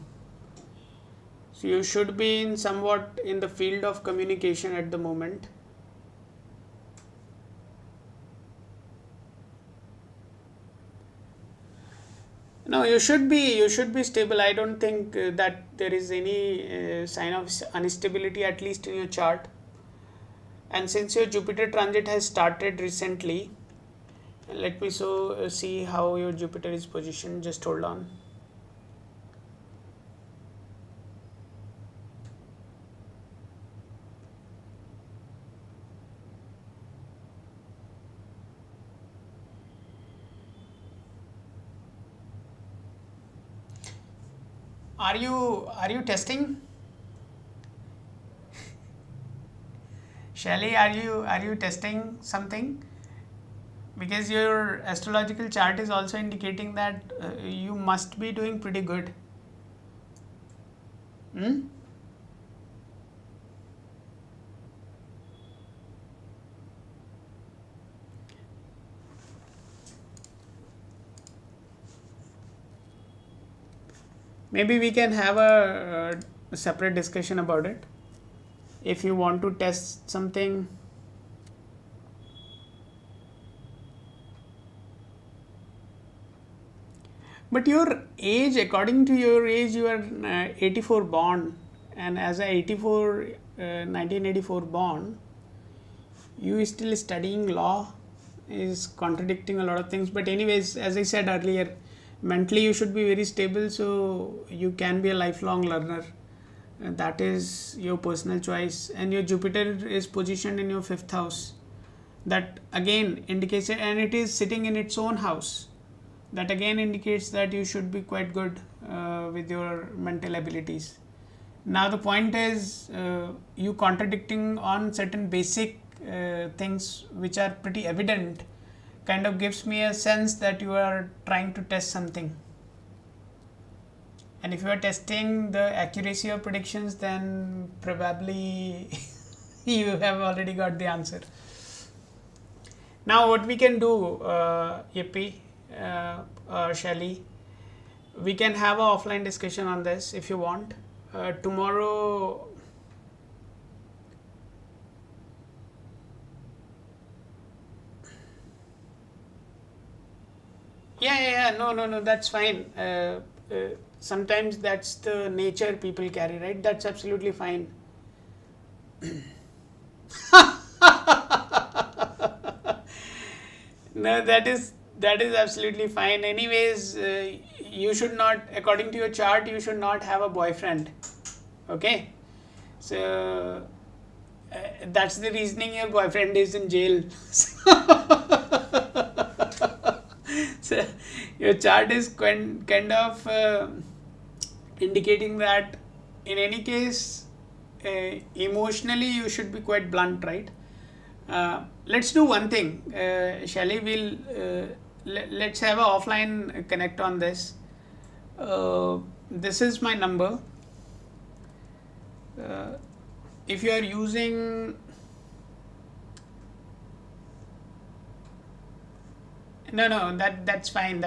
So you should be in somewhat in the field of communication at the moment. No, you should be stable. I don't think that there is any sign of instability, at least in your chart. And since your Jupiter transit has started recently, let me see how your Jupiter is positioned. Just hold on. Are you testing? Shelly, are you testing something? Because your astrological chart is also indicating that you must be doing pretty good. Maybe we can have a separate discussion about it. If you want to test something, but your age, according to your age, you are 84 born. and as a 1984 born, you still studying law is contradicting a lot of things. But anyways, as I said earlier, mentally you should be very stable, so you can be a lifelong learner. That is your personal choice. And your Jupiter is positioned in your 5th house. That again indicates it, and it is sitting in its own house. That again indicates that you should be quite good with your mental abilities. Now the point is, you contradicting on certain basic things which are pretty evident kind of gives me a sense that you are trying to test something. And if you are testing the accuracy of predictions, then probably you have already got the answer. Now what we can do, Yippee, Shelly, we can have an offline discussion on this if you want. Tomorrow, no, that's fine. Sometimes that's the nature people carry, right? That's absolutely fine. No, that is absolutely fine. Anyways, you should not, according to your chart, you should not have a boyfriend. Okay, so that's the reasoning your boyfriend is in jail. So your chart is kind of indicating that in any case, emotionally you should be quite blunt, right? Let's do one thing, Shelly. Let's have an offline connect on this. This is my number. If you are using that's fine.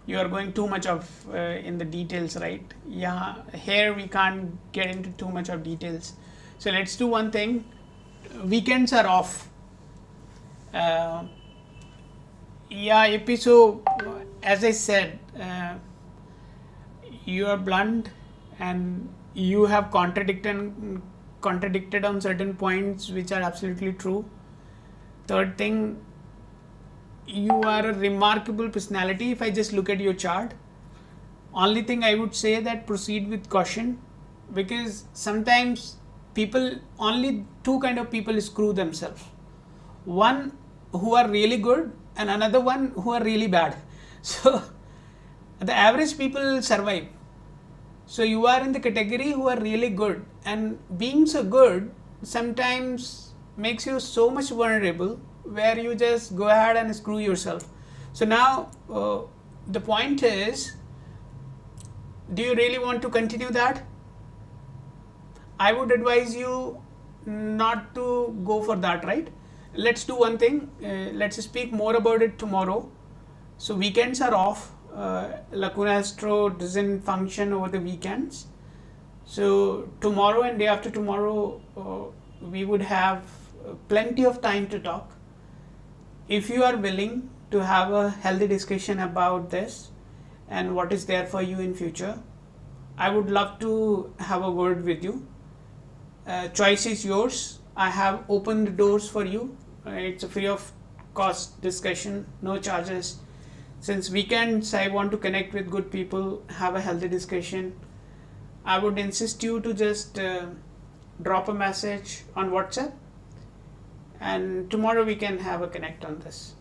You are going too much of in the details, right? Yeah, here we can't get into too much of details. So let's do one thing. Weekends are off. So as I said, you are blunt and you have contradicted on certain points which are absolutely true. Third thing, you are a remarkable personality. If I just look at your chart, only thing I would say that proceed with caution, because sometimes only two kind of people screw themselves. One who are really good and another one who are really bad. So the average people survive. So you are in the category who are really good, and being so good sometimes makes you so much vulnerable where you just go ahead and screw yourself. So now the point is, do you really want to continue that? I would advise you not to go for that, right? Let's do one thing. Let's speak more about it tomorrow. So weekends are off. Lacuna Astro doesn't function over the weekends. So tomorrow and day after tomorrow, we would have plenty of time to talk. If you are willing to have a healthy discussion about this and what is there for you in future, I would love to have a word with you. Choice is yours. I have opened the doors for you. It's a free of cost discussion, no charges. Since weekends, I want to connect with good people, have a healthy discussion. I would insist you to just drop a message on WhatsApp, and tomorrow we can have a connect on this.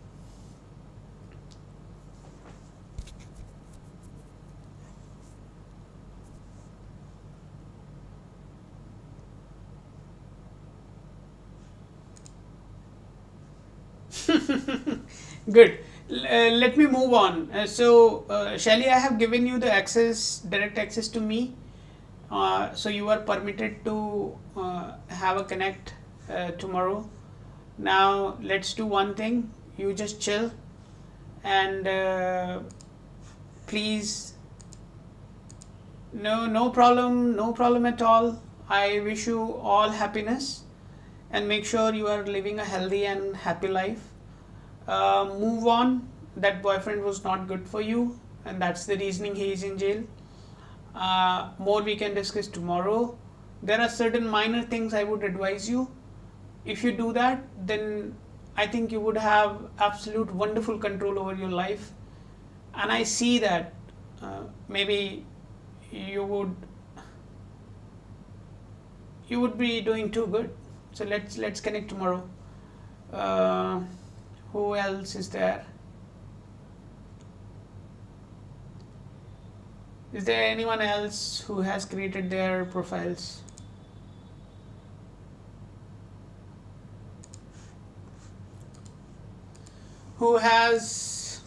Good. Let me move on. Shelly, I have given you the direct access to me. So you are permitted to have a connect tomorrow. Now let's do one thing. You just chill and please, no problem at all. I wish you all happiness and make sure you are living a healthy and happy life. Move on. That boyfriend was not good for you, and that's the reasoning he is in jail. more we can discuss tomorrow. There are certain minor things I would advise you. If you do that, then I think you would have absolute wonderful control over your life. And I see that maybe you would be doing too good. So let's connect tomorrow. Who else is there? Is there anyone else who has created their profiles? Who has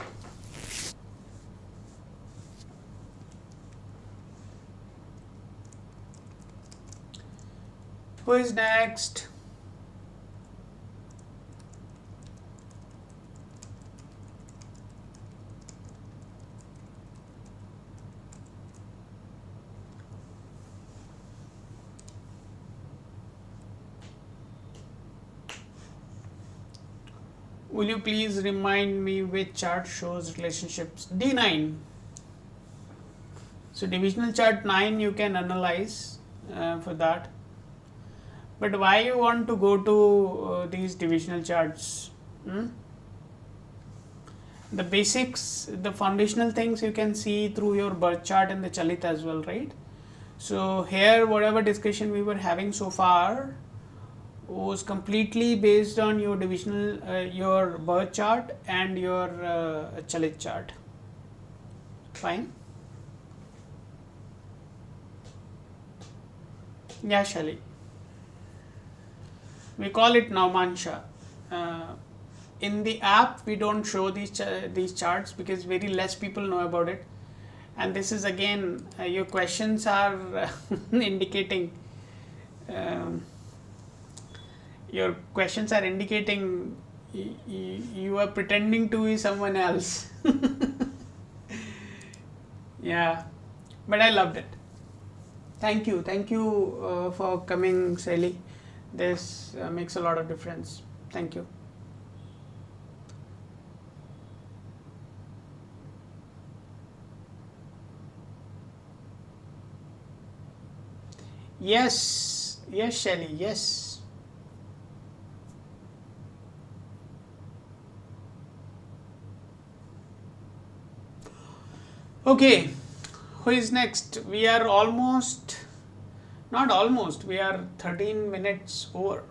who is next? Will you please remind me which chart shows relationships? D9. So divisional chart 9 you can analyze for that. But why you want to go to these divisional charts? The basics, the foundational things you can see through your birth chart and the Chalit as well, right? So here whatever discussion we were having so far was completely based on your divisional, your birth chart and your Chalit chart. Fine. Yeah, Shali. We call it Naumansha. In the app, we don't show these charts because very less people know about it. And this is again, your questions are indicating. Your questions are indicating you are pretending to be someone else. Yeah, but I loved it. Thank you for coming, Sally. This makes a lot of difference. Thank you. Yes, Shelly, yes. Okay, who is next? We are not almost, we are 13 minutes over.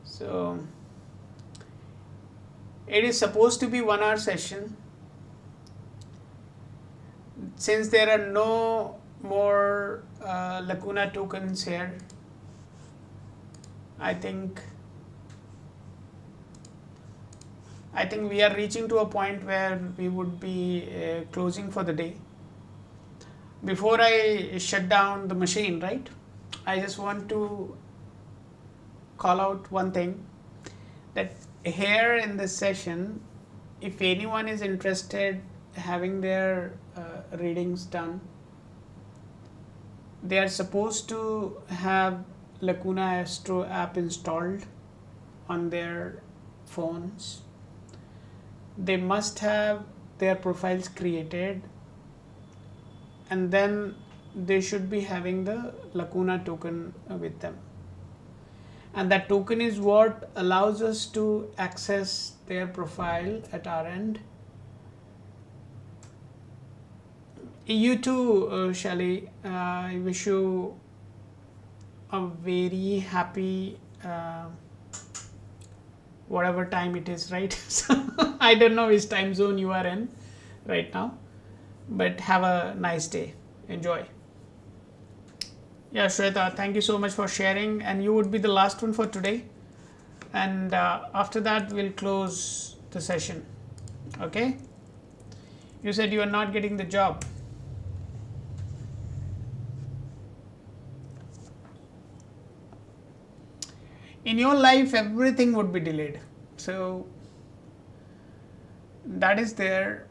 So, it is supposed to be 1 hour session. Since there are no more lacuna tokens here, I think we are reaching to a point where we would be closing for the day. Before I shut down the machine, right, I just want to call out one thing, that here in this session, if anyone is interested having their readings done, they are supposed to have Lacuna Astro app installed on their phones. They must have their profiles created, and then they should be having the Lacuna token with them. And that token is what allows us to access their profile at our end. You too, Shelly. I wish you a very happy whatever time it is, right? So I don't know which time zone you are in right now, but have a nice day. Enjoy. Yeah, Shweta, thank you so much for sharing, and you would be the last one for today, and after that we'll close the session. Okay, you said you are not getting the job. In your life, everything would be delayed. So that is there.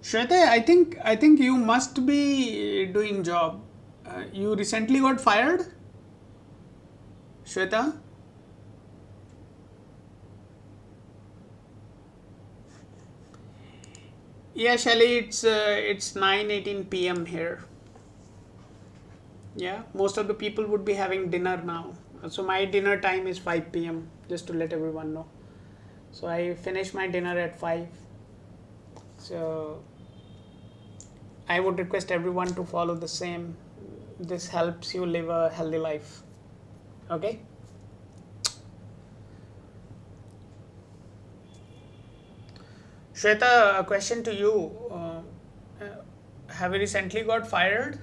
Shweta, I think you must be doing job. You recently got fired, Shweta? Yeah, Shelly, it's 9:18 p.m. here. Yeah, most of the people would be having dinner now. So my dinner time is 5 p.m. Just to let everyone know. So I finish my dinner at 5. So I would request everyone to follow the same. This helps you live a healthy life. Okay? Shweta, a question to you. Have you recently got fired?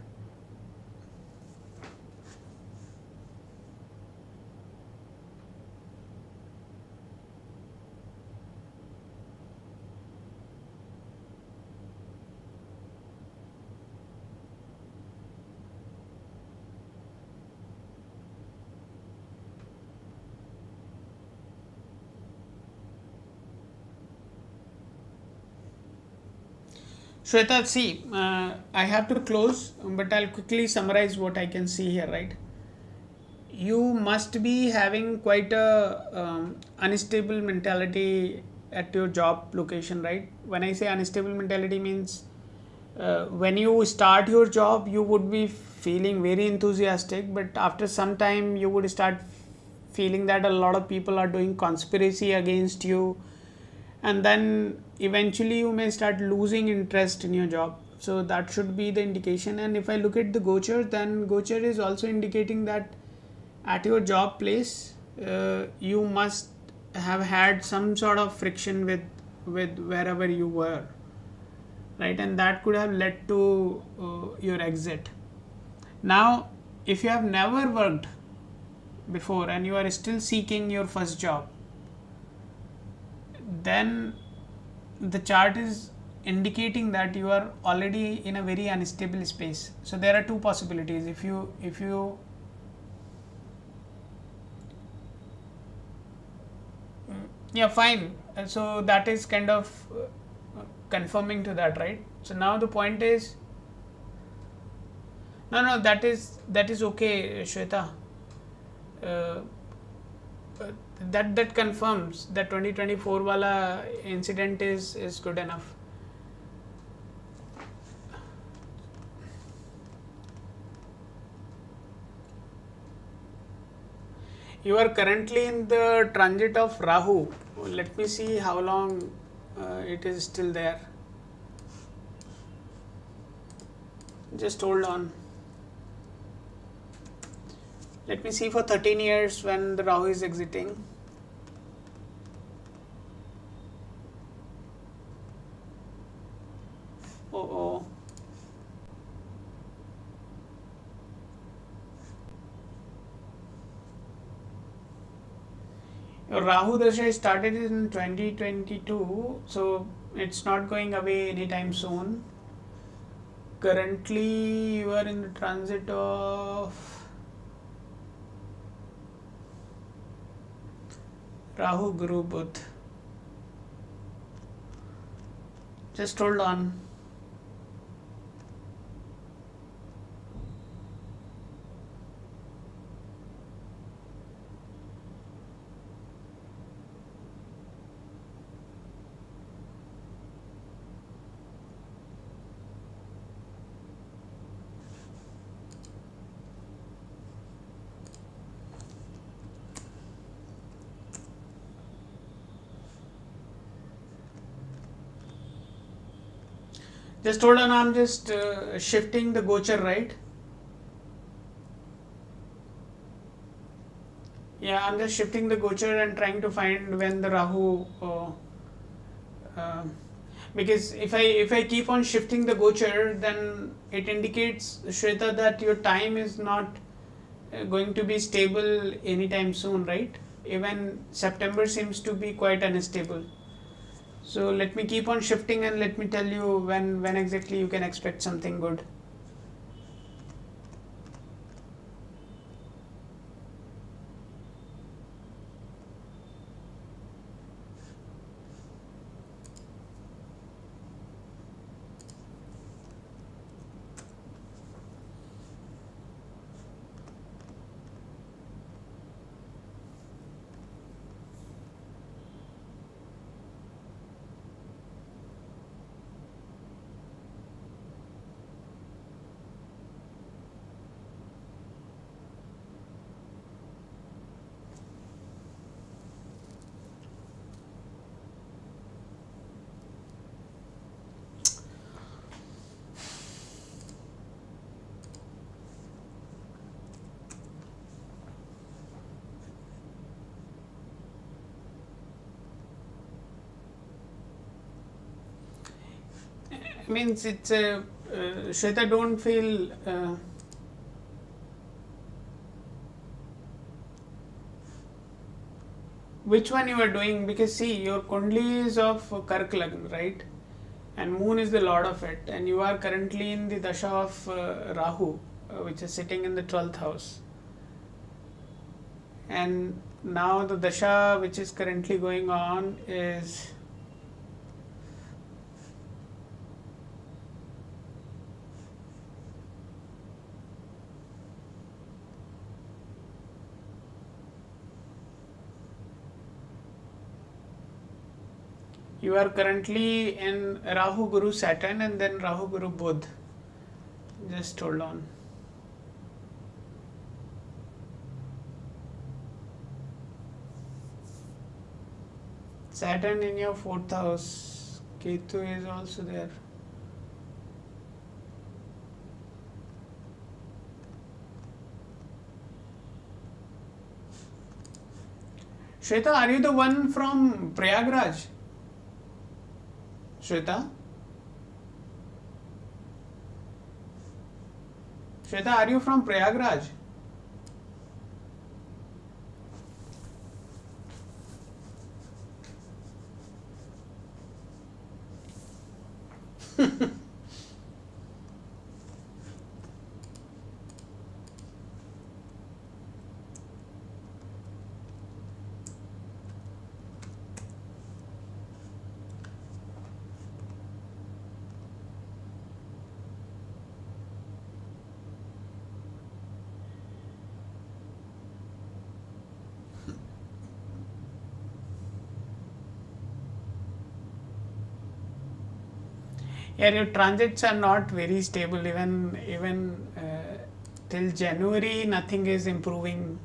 Shweta, see, I have to close, but I'll quickly summarize what I can see here, right? You must be having quite a unstable mentality at your job location, right? When I say unstable mentality means when you start your job, you would be feeling very enthusiastic, but after some time, you would start feeling that a lot of people are doing conspiracy against you, and then eventually you may start losing interest in your job. So that should be the indication. And if I look at the gochar, then gochar is also indicating that at your job place you must have had some sort of friction with wherever you were, right? And that could have led to your exit. Now if you have never worked before and you are still seeking your first job, then the chart is indicating that you are already in a very unstable space. So there are two possibilities. If you yeah, fine. So that is kind of confirming to that, right? So now the point is, no, that is okay, Shweta. uh, that confirms that 2024 wala incident is good enough. You are currently in the transit of Rahu. Let me see how long it is still there. Just hold on. Let me see for 13 years when the Rahu is exiting. Oh. Your Rahu Dasha started in 2022, so it's not going away anytime soon. Currently, you are in the transit of Rahu Guru Budh. Just hold on. Just hold on, I'm just shifting the gochar, right? Yeah, I'm just shifting the gochar and trying to find when the Rahu uh, because if I keep on shifting the gochar, then it indicates, Shweta, that your time is not going to be stable anytime soon, right? Even September seems to be quite unstable. So let me keep on shifting and let me tell you when exactly you can expect something good. means it's a Shweta, don't feel which one you are doing, because see, your Kundli is of Kark Lagna, right? And Moon is the lord of it, and you are currently in the Dasha of Rahu, which is sitting in the 12th house. And now the Dasha which is currently going on is you are currently in Rahu Guru Saturn and then Rahu Guru Budh. Just hold on. Saturn in your 4th house. Ketu is also there. Shweta, are you the one from Prayagraj? Shweta? Shweta, are you from Prayagraj? Yeah, your transits are not very stable. Even till January, nothing is improving.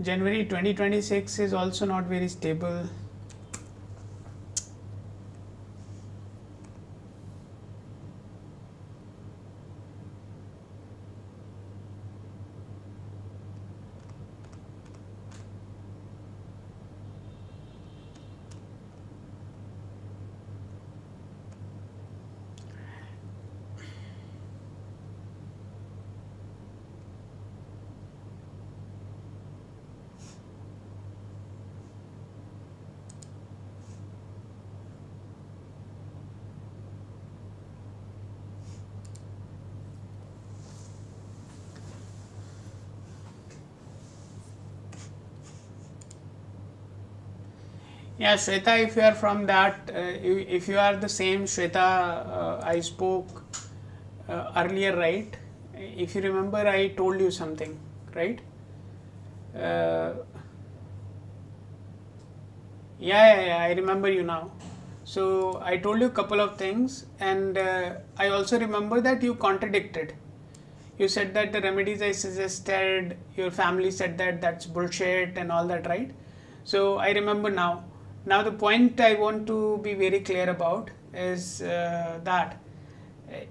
January 2026 is also not very stable. Yeah, Shweta, if you are from that, if you are the same Shweta I spoke earlier, right? If you remember, I told you something, right? Yeah, I remember you now. So I told you a couple of things, and I also remember that you contradicted. You said that the remedies I suggested, your family said that that's bullshit and all that, right? So I remember now. Now the point I want to be very clear about is that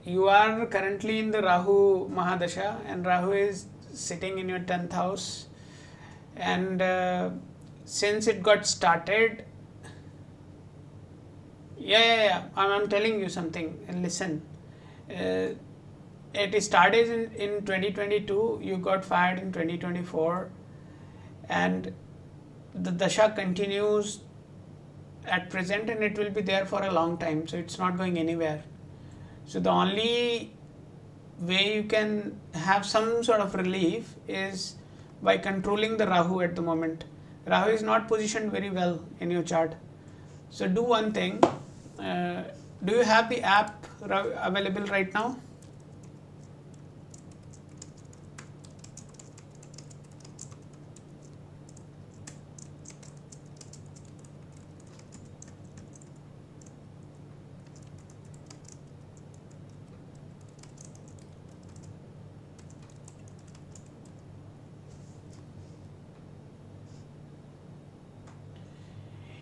you are currently in the Rahu Mahadasha, and Rahu is sitting in your 10th house, and since it got started, I'm telling you something, and listen. It started in 2022, you got fired in 2024, and the Dasha continues at present, and it will be there for a long time, so it's not going anywhere. So the only way you can have some sort of relief is by controlling the Rahu at the moment. Rahu is not positioned very well in your chart. So do one thing. Do you have the app available right now?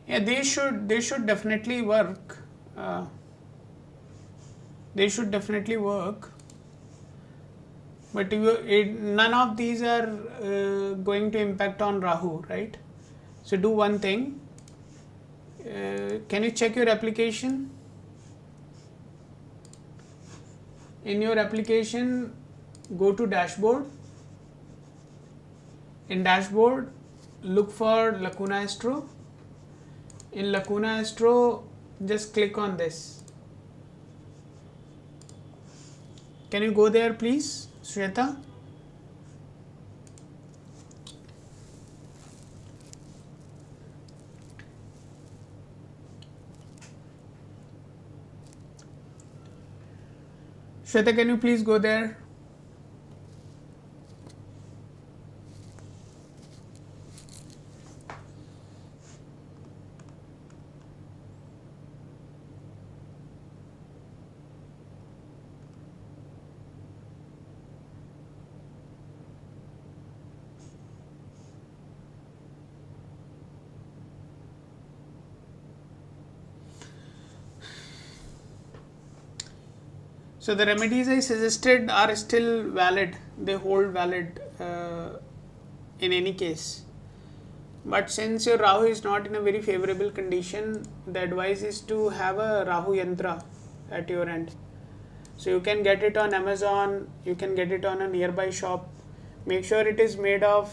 Yeah, they should definitely work. They should definitely work. But none of these are going to impact on Rahu, right? So do one thing. Can you check your application? In your application, go to dashboard. In dashboard, look for Lacuna Astro. In Lacuna Astro, just click on this. Can you go there please, Shweta? Shweta, can you please go there? So the remedies I suggested are still valid. They hold valid in any case. But since your Rahu is not in a very favorable condition, the advice is to have a Rahu Yantra at your end. So you can get it on Amazon, you can get it on a nearby shop. Make sure it is made of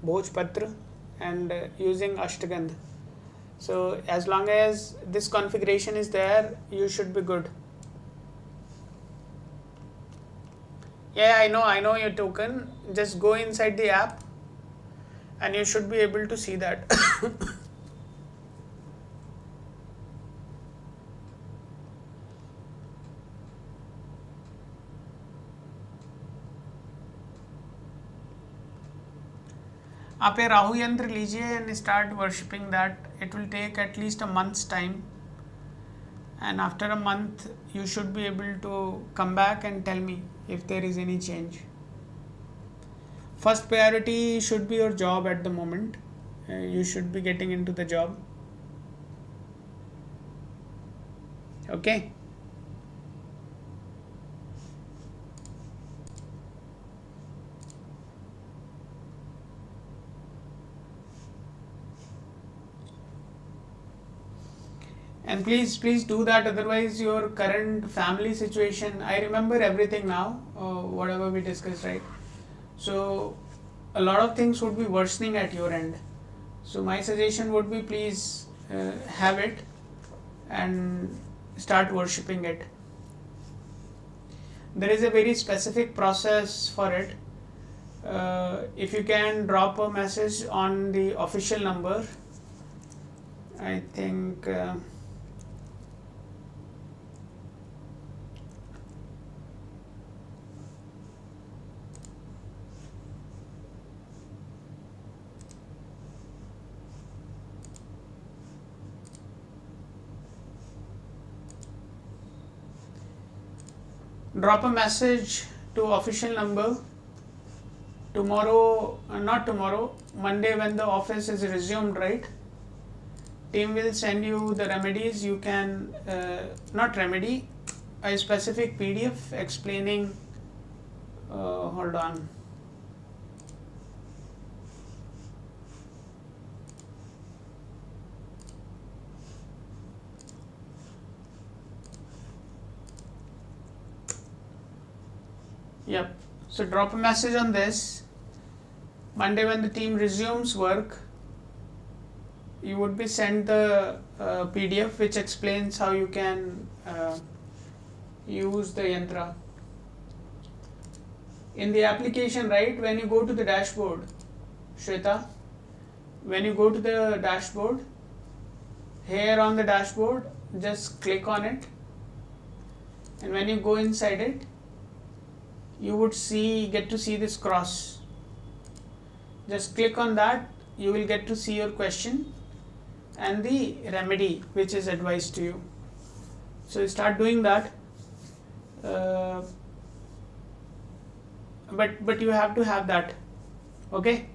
Bhojpatra and using Ashtagandha. So as long as this configuration is there, you should be good. Yeah, I know your token. Just go inside the app and you should be able to see that. आप ये राहु यंत्र लीजिए and start worshipping that. It will take at least a month's time, and after a month you should be able to come back and tell me if there is any change. First priority should be your job at the moment. You should be getting into the job. Okay. And please do that, otherwise your current family situation, I remember everything now, whatever we discussed, right? So a lot of things would be worsening at your end. So my suggestion would be, please have it and start worshipping it. There is a very specific process for it. If you can drop a message on the official number, I think drop a message to official number tomorrow, not tomorrow, Monday when the office is resumed, right? Team will send you the remedies. You can, not remedy, a specific PDF explaining, hold on. Yep. So drop a message on this. Monday when the team resumes work, you would be sent the PDF which explains how you can use the yantra. In the application, right, when you go to the dashboard, Shweta, when you go to the dashboard, here on the dashboard, just click on it, and when you go inside it, you would get to see this cross. Just click on that, you will get to see your question and the remedy which is advised to you. So start doing that. But you have to have that. Okay.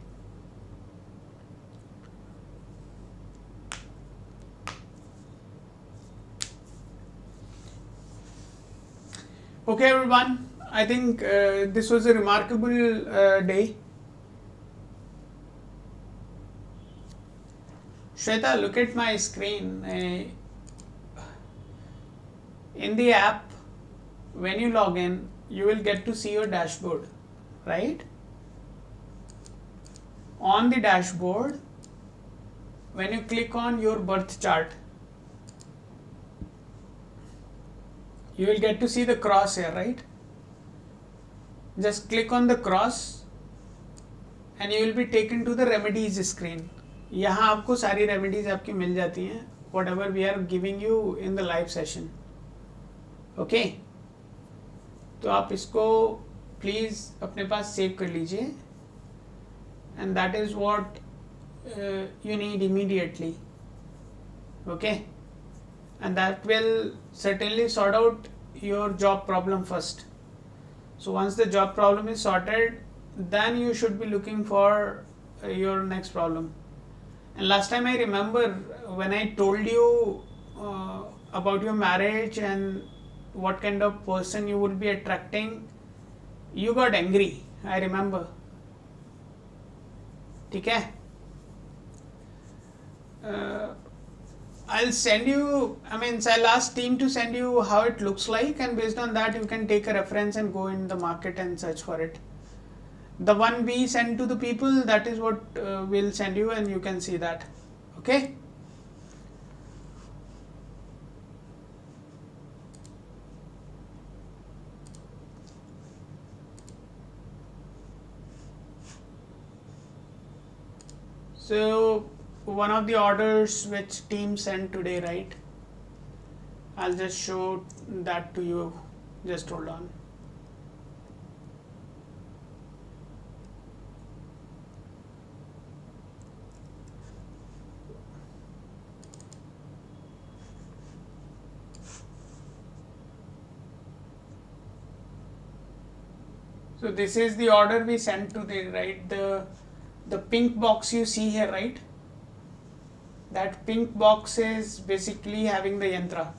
Okay, everyone. I think this was a remarkable day. Shweta, look at my screen. In the app, when you log in, you will get to see your dashboard, right? On the dashboard, when you click on your birth chart, you will get to see the cross here, right? Just click on the cross and you will be taken to the remedies screen. यहाँ आपको सारी remedies आपकी मिल जाती हैं, whatever we are giving you in the live session. Okay? तो आप इसको please अपने पास सेव कर लीजिए, and that is what you need immediately. Okay? And that will certainly sort out your job problem first. So once the job problem is sorted, then you should be looking for your next problem. And last time I remember when I told you about your marriage and what kind of person you would be attracting, you got angry, I remember. ठीक है? I'll send you, I'll ask team to send you how it looks like, and based on that you can take a reference and go in the market and search for it. The one we send to the people, that is what we'll send you, and you can see that. Okay? So one of the orders which team sent today, right? I'll just show that to you. Just hold on. So this is the order we sent today, right? The pink box you see here, right? That pink box is basically having the yantra.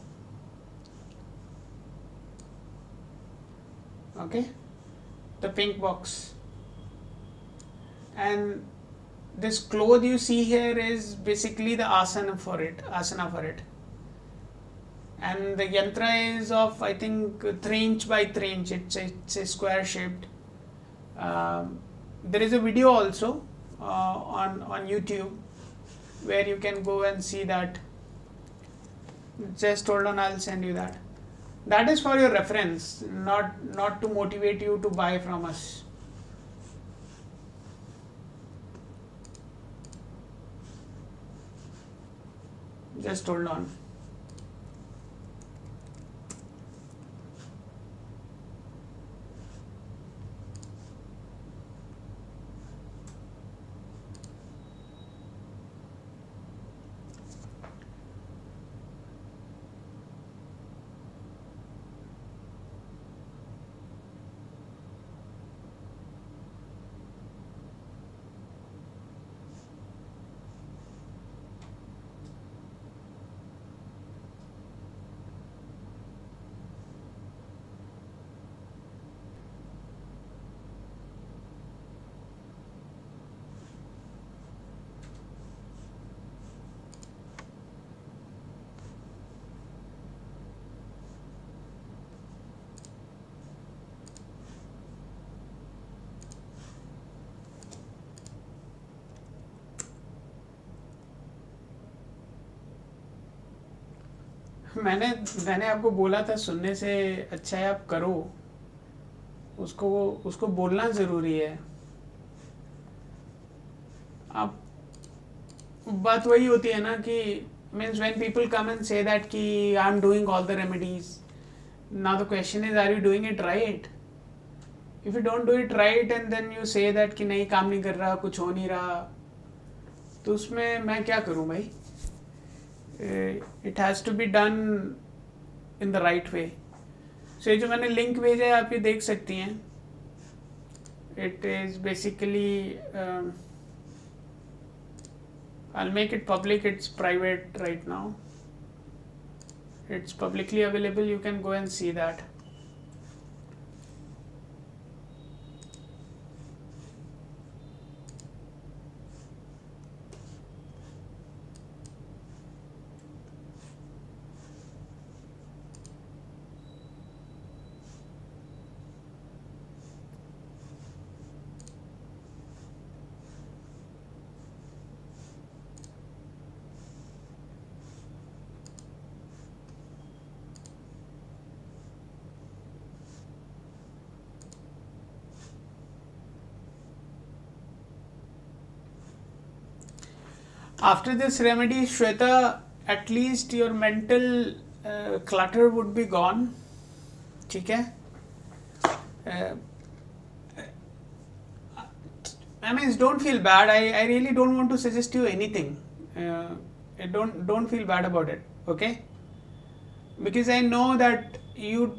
Okay, the pink box. And this cloth you see here is basically the asana for it. And the yantra is of, I think, 3 inch by 3 inch. It's a square shaped. There is a video also on YouTube where you can go and see that. Just hold on, I'll send you that. That is for your reference, not to motivate you to buy from us. Just hold on. मैंने आपको बोला था सुनने से अच्छा है आप करो, उसको बोलना ज़रूरी है. आप बात वही होती है ना कि means when people come and say that कि I'm doing all the remedies, now the question is, are you doing it right? If you don't do it right and then you say that कि नहीं काम नहीं कर रहा, कुछ हो नहीं रहा, तो उसमें मैं क्या करूँ भाई? It has to be done in the right way. So ये जो मैंने लिंक भेजा है आप ये देख सकती हैं. It is basically I'll make it public. It's private right now. It's publicly available. You can go and see that. After this remedy, Shweta, at least your mental clutter would be gone. ठीक है? I mean, don't feel bad. I really don't want to suggest you anything. Don't feel bad about it. Okay? Because I know that you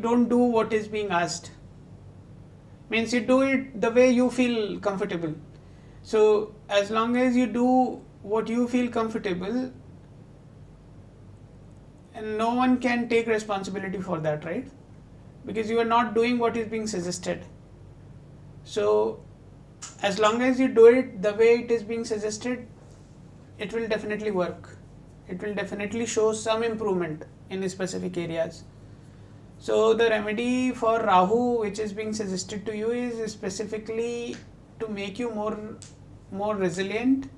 don't do what is being asked. Means you do it the way you feel comfortable. So as long as you do what you feel comfortable, and no one can take responsibility for that, right? Because you are not doing what is being suggested. So as long as you do it the way it is being suggested, it will definitely work. It will definitely show some improvement in specific areas. So the remedy for Rahu which is being suggested to you is specifically to make you more resilient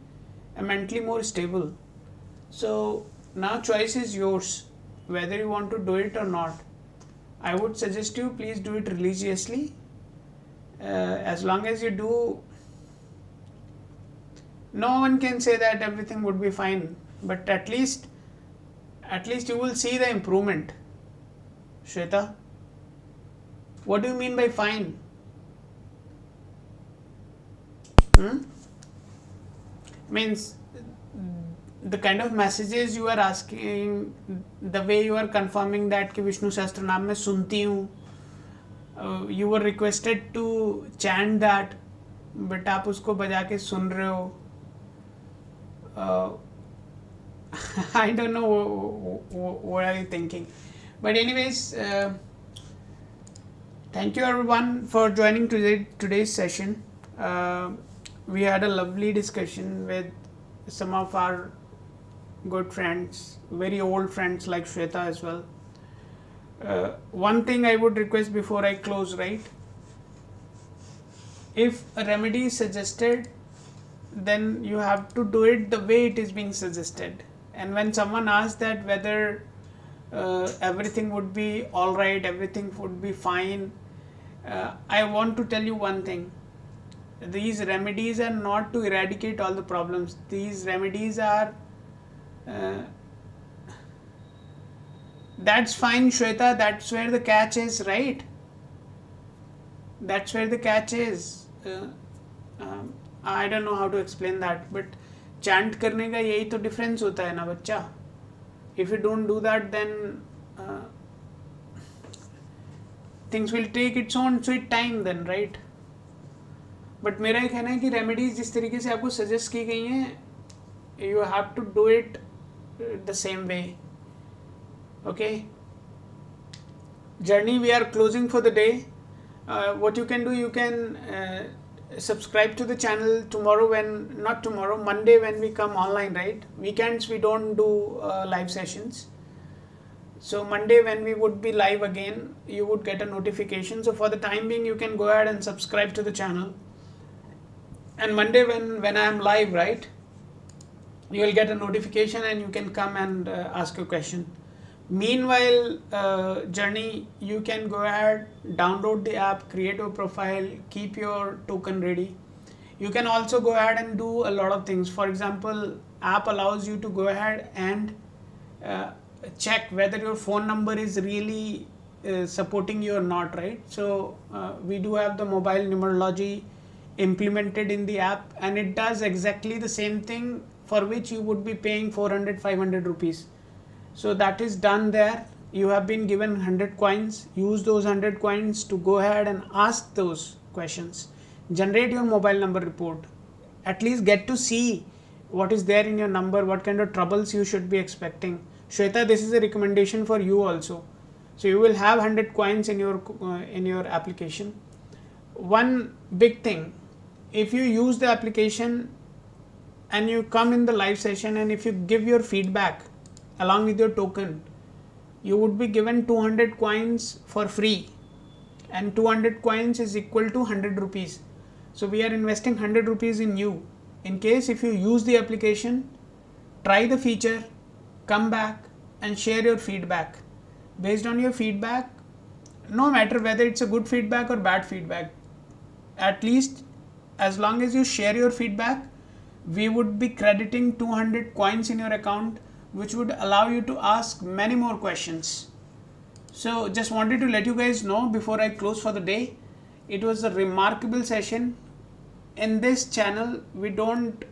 and mentally more stable. So now choice is yours whether you want to do it or not. I would suggest you please do it religiously. As long as you do, no one can say that everything would be fine, but at least you will see the improvement. Shweta, what do you mean by fine? Means the kind of messages you are asking, the way you are confirming that कि विष्णु सहस्त्र नाम में सुनती हूँ, you were requested to chant that, but आप उसको बजा के सुन रहे हो. I don't know what are you thinking, but anyways, thank you everyone for joining today's session. We had a lovely discussion with some of our good friends, very old friends like Shweta as well. One thing I would request before I close, right? If a remedy is suggested, then you have to do it the way it is being suggested. And when someone asks that whether everything would be alright, everything would be fine, I want to tell you one thing. These remedies are not to eradicate all the problems. These remedies are that's fine, Shweta, that's where the catch is, right? That's where the catch is. I don't know how to explain that, but chant करने का यही तो difference होता है ना बच्चा. If you don't do that, then things will take its own sweet time then, right? But मेरा ये कहना है कि remedies जिस तरीके से आपको suggest की गई हैं, you have to do it the same way. Okay, journey, we are closing for the day. What you can do, you can subscribe to the channel tomorrow Monday when we come online, right? Weekends we don't do live sessions. So Monday when we would be live again, you would get a notification. So for the time being, you can go ahead and subscribe to the channel. And Monday when I am live, right, you will get a notification and you can come and ask a question. Meanwhile, Journey, you can go ahead, download the app, create your profile, keep your token ready. You can also go ahead and do a lot of things. For example, app allows you to go ahead and check whether your phone number is really supporting you or not, right? So we do have the mobile numerology implemented in the app, and it does exactly the same thing for which you would be paying 400-500 rupees. So that is done there. You have been given 100 coins. Use those 100 coins to go ahead and ask those questions. Generate your mobile number report. At least get to see what is there in your number, what kind of troubles you should be expecting. Shweta, this is a recommendation for you also. So you will have 100 coins in your application. One big thing, if you use the application and you come in the live session, and if you give your feedback along with your token, you would be given 200 coins for free, and 200 coins is equal to 100 rupees. So we are investing 100 rupees in you. In case if you use the application, try the feature, come back and share your feedback. Based on your feedback, no matter whether it's a good feedback or bad feedback, at least as long as you share your feedback, we would be crediting 200 coins in your account, which would allow you to ask many more questions. So just wanted to let you guys know before I close for the day. It was a remarkable session. In this channel, we don't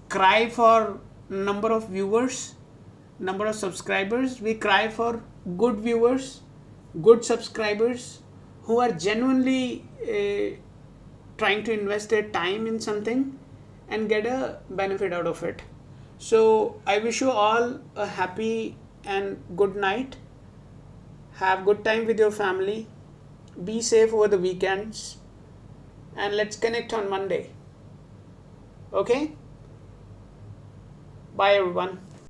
cry for number of viewers, number of subscribers. We cry for good viewers, good subscribers who are genuinely trying to invest their time in something and get a benefit out of it. So I wish you all a happy and good night. Have good time with your family. Be safe over the weekends. And let's connect on Monday. Okay? Bye everyone.